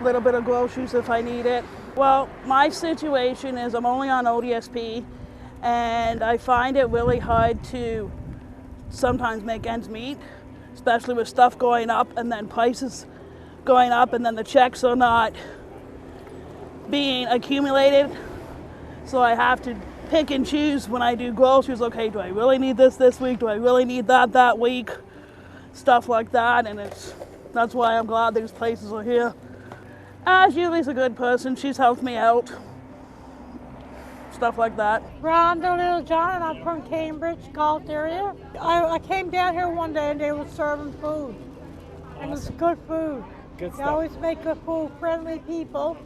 little bit of groceries if I need it. Well, my situation is I'm only on ODSP, and I find it really hard to sometimes make ends meet, especially with stuff going up and then prices going up, and then the checks are not being accumulated. So I have to pick and choose when I do groceries. Okay, do I really need this week? Do I really need that week? Stuff like that, and that's why I'm glad these places are here. Julie's a good person. She's helped me out. Stuff like that. Rhonda Little John, and I'm from Cambridge, Galt area. I came down here one day and they were serving food. And it's good food. Good They stuff. always make good food, friendly people.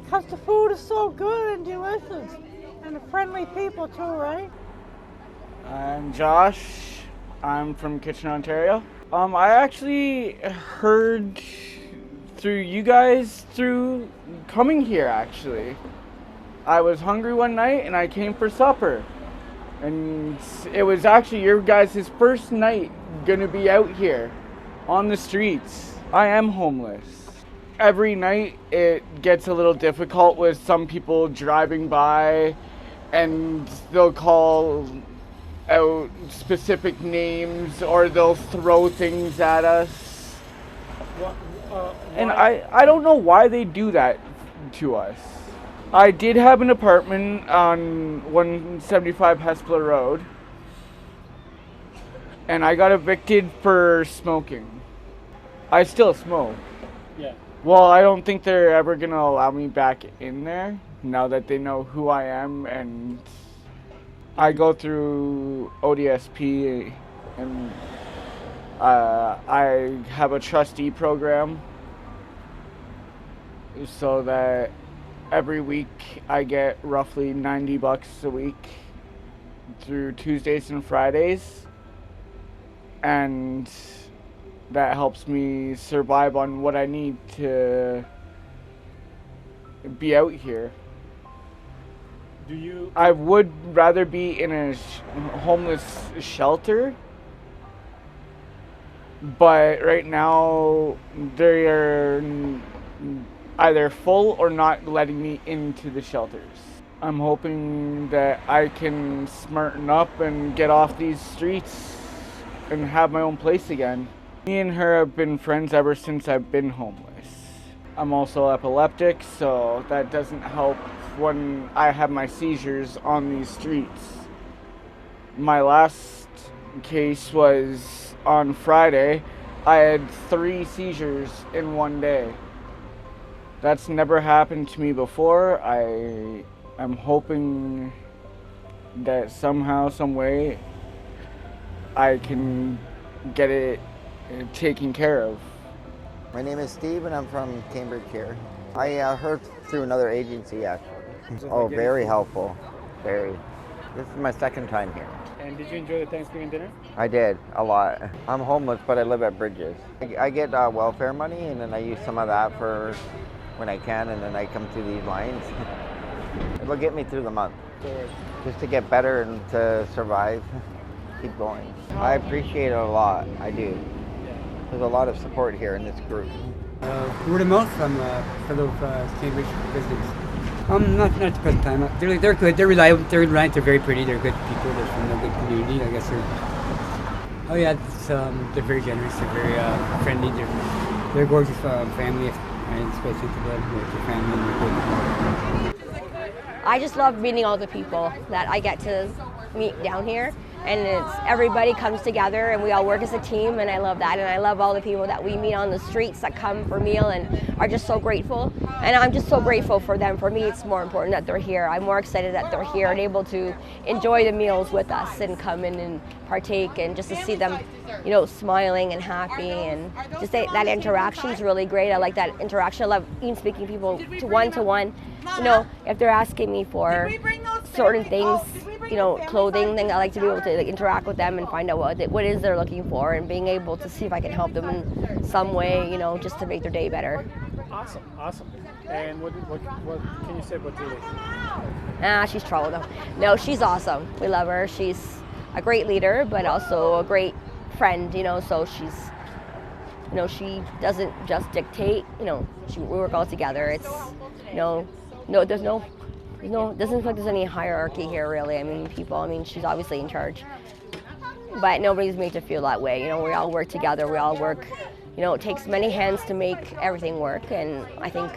Because the food is so good and delicious. And the friendly people too, right? I'm Josh. I'm from Kitchener, Ontario. I actually heard through you guys through coming here, actually. I was hungry one night and I came for supper. And it was actually your guys' first night gonna be out here on the streets. I am homeless. Every night it gets a little difficult with some people driving by, and they'll call out specific names or they'll throw things at us. And I don't know why they do that to us. I did have an apartment on 175 Hespeler Road, and I got evicted for smoking. I still smoke. Yeah. Well, I don't think they're ever going to allow me back in there now that they know who I am, and I go through ODSP, and I have a trustee program so that every week I get roughly $90 a week through Tuesdays and Fridays, and that helps me survive on what I need to be out here. I would rather be in a homeless shelter, but right now they're either full or not letting me into the shelters. I'm hoping that I can smarten up and get off these streets and have my own place again. Me and her have been friends ever since I've been homeless. I'm also epileptic, so that doesn't help when I have my seizures on these streets. My last case was on Friday. I had 3 seizures in one day. That's never happened to me before. I'm hoping that somehow, some way, I can get it taken care of. My name is Steve and I'm from Cambridge here. I heard through another agency actually. Oh, very helpful. Very. This is my second time here. And did you enjoy the Thanksgiving dinner? I did, a lot. I'm homeless, but I live at Bridges. I get welfare money and then I use some of that for when I can, and then I come through these lines. It'll get me through the month. Just to get better and to survive, keep going. I appreciate it a lot, I do. There's a lot of support here in this group. Word of mouth from fellow Cambridge residents. Not at the present time. They're good. They're reliable. They're reliant. They're very pretty. They're good people. They're from a good community. I guess they're. Oh yeah, they're very generous. They're very friendly. They're a gorgeous family. I suppose think about with your family. I just love meeting all the people that I get to meet down here. And everybody comes together and we all work as a team, and I love that. And I love all the people that we meet on the streets that come for a meal and are just so grateful. And I'm just so grateful for them. For me, it's more important that they're here. I'm more excited that they're here and able to enjoy the meals with us and come in and partake, and just to see them, you know, smiling and happy, and just that interaction is really great. I like that interaction. I love even speaking people to one. You know, if they're asking me for certain things, you know, clothing, then I like to be able to interact with them and find out what is they're looking for, and being able to see if I can help them in some way, you know, just to make their day better. Awesome. And what can you say about Julie? She's trouble though. No, she's awesome. We love her. She's a great leader, but also a great friend, you know, so she's, you know, she doesn't just dictate, you know, we work all together. It's, you know, doesn't feel like there's any hierarchy here really. I mean, she's obviously in charge, but nobody's made to feel that way. You know, we all work together. We all work, you know, it takes many hands to make everything work, and I think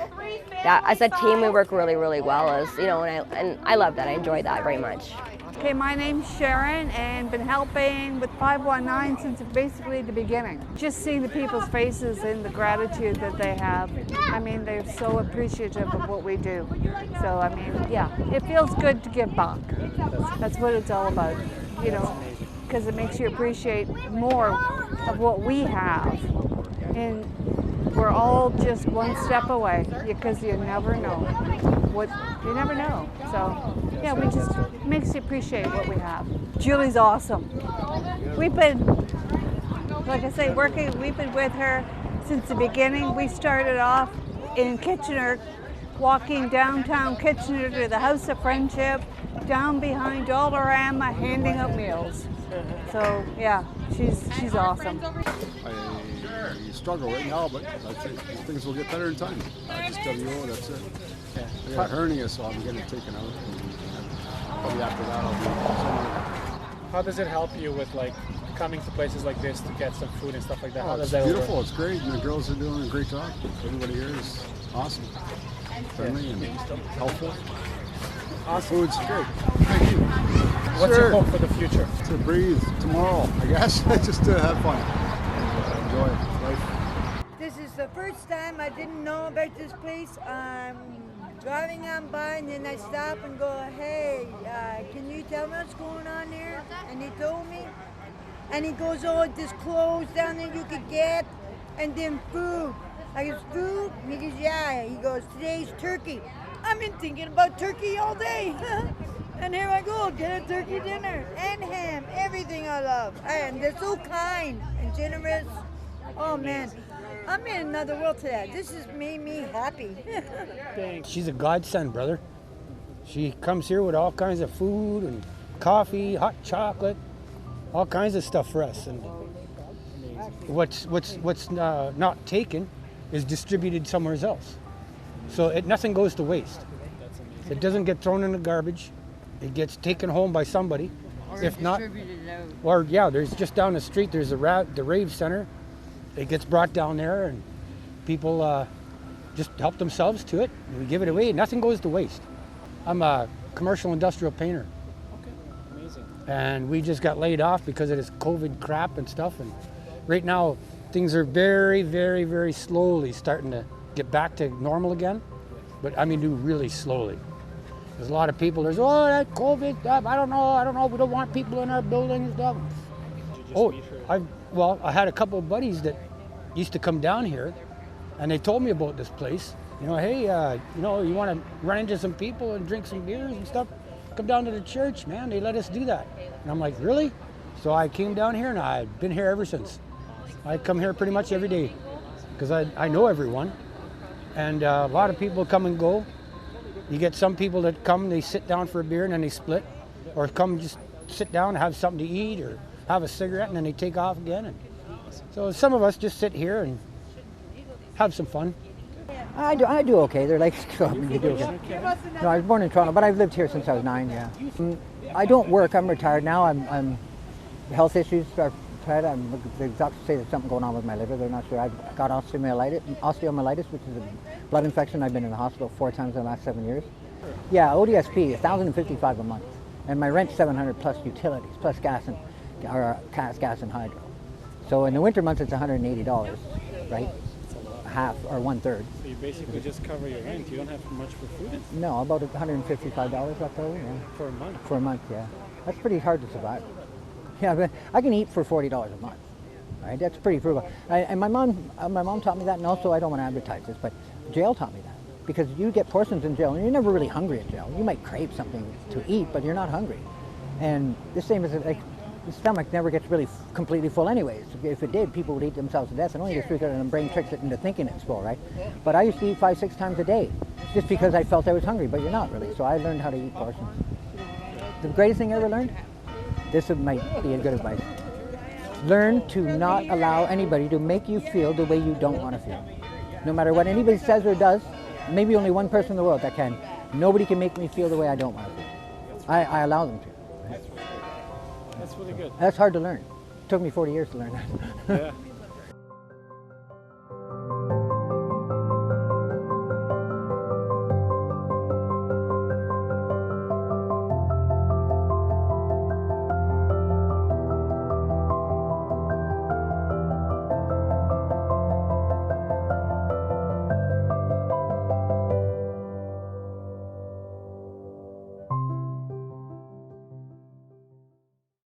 that as a team we work really, really well, as, you know, and I love that. I enjoy that very much. Okay, my name's Sharon, and been helping with 519 since basically the beginning. Just seeing the people's faces and the gratitude that they have. I mean, they're so appreciative of what we do. So, I mean, yeah, it feels good to give back. That's what it's all about, you know, because it makes you appreciate more of what we have. And we're all just one step away, because you never know. You never know. So, yeah, we just makes you appreciate what we have. Julie's awesome. We've been, like I say, we've been with her since the beginning. We started off in Kitchener, walking downtown Kitchener to the House of Friendship, down behind Dollarama, handing out meals. So, yeah, she's awesome. I struggle right now, but that's it. Things will get better in time. Just WO, that's it. I got a hernia, so I'm getting it taken out. And probably after that, I'll be somewhere. How does it help you with like coming to places like this to get some food and stuff like that? How does It's that beautiful. work? It's great, and the girls are doing a great job. Everybody here is awesome, friendly, and helpful. Awesome. Food's great. Thank you. What's your hope for the future? To breathe tomorrow, I guess. Just to have fun, enjoy life. This is the first time I didn't know about this place. I'm driving on by and then I stop and go, hey, can you tell me what's going on there? And he told me. And he goes, oh, there's clothes down there you could get and then food. I goes, food? And he goes, yeah. He goes, today's turkey. I've been thinking about turkey all day. And here I go, get a turkey dinner and ham, everything I love. And they're so kind and generous. Oh man, I'm in another world today. This has made me happy. She's a godsend, brother. She comes here with all kinds of food and coffee, hot chocolate, all kinds of stuff for us. And what's not taken is distributed somewhere else. So nothing goes to waste. It doesn't get thrown in the garbage. It gets taken home by somebody. If not, or yeah, there's just down the street. There's the rave center. It gets brought down there, and people just help themselves to it. And we give it away. Nothing goes to waste. I'm a commercial industrial painter. Okay, amazing. And we just got laid off because of this COVID crap and stuff. And right now, things are very, very, very slowly starting to get back to normal again. But I mean, do really slowly. There's a lot of people. There's that COVID stuff. I don't know. We don't want people in our building and stuff. I had a couple of buddies that used to come down here, and they told me about this place. You know, hey, you want to run into some people and drink some beers and stuff? Come down to the church, man. They let us do that. And I'm like, really? So I came down here, and I've been here ever since. I come here pretty much every day because I know everyone, and a lot of people come and go. You get some people that come, they sit down for a beer and then they split, or come just sit down and have something to eat or have a cigarette and then they take off again. And so some of us just sit here and have some fun. I do okay. They're like, you do okay. No, I was born in Toronto, but I've lived here since I was 9, yeah. I don't work, I'm retired now. I'm health issues are bad. The doctors say there's something going on with my liver. They're not sure. I've got osteomyelitis, which is a blood infection. I've been in the hospital 4 times in the last 7 years. Yeah, ODSP, $1,055 a month. And my rent's $700 plus utilities, plus gas and hydro. So in the winter months, it's $180, right? Half or 1/3. So you basically just cover your rent. You don't have much for food? No, about $155 left over, yeah. For a month? For a month, yeah. That's pretty hard to survive. Yeah, but I can eat for $40 a month, right? That's pretty frugal. And my mom taught me that, and also I don't want to advertise this, but jail taught me that. Because you get portions in jail, and you're never really hungry in jail. You might crave something to eat, but you're not hungry. And the same as like, the stomach never gets really completely full anyways. If it did, people would eat themselves to death. It only gets through and the brain tricks it into thinking it's full, right? But I used to eat 5-6 times a day, just because I felt I was hungry, but you're not really. So I learned how to eat portions. The greatest thing I ever learned, this might be a good advice. Learn to not allow anybody to make you feel the way you don't want to feel. No matter what anybody says or does, maybe only one person in the world that can. Nobody can make me feel the way I don't want to feel. I allow them to. That's really good. That's hard to learn. It took me 40 years to learn that. Yeah.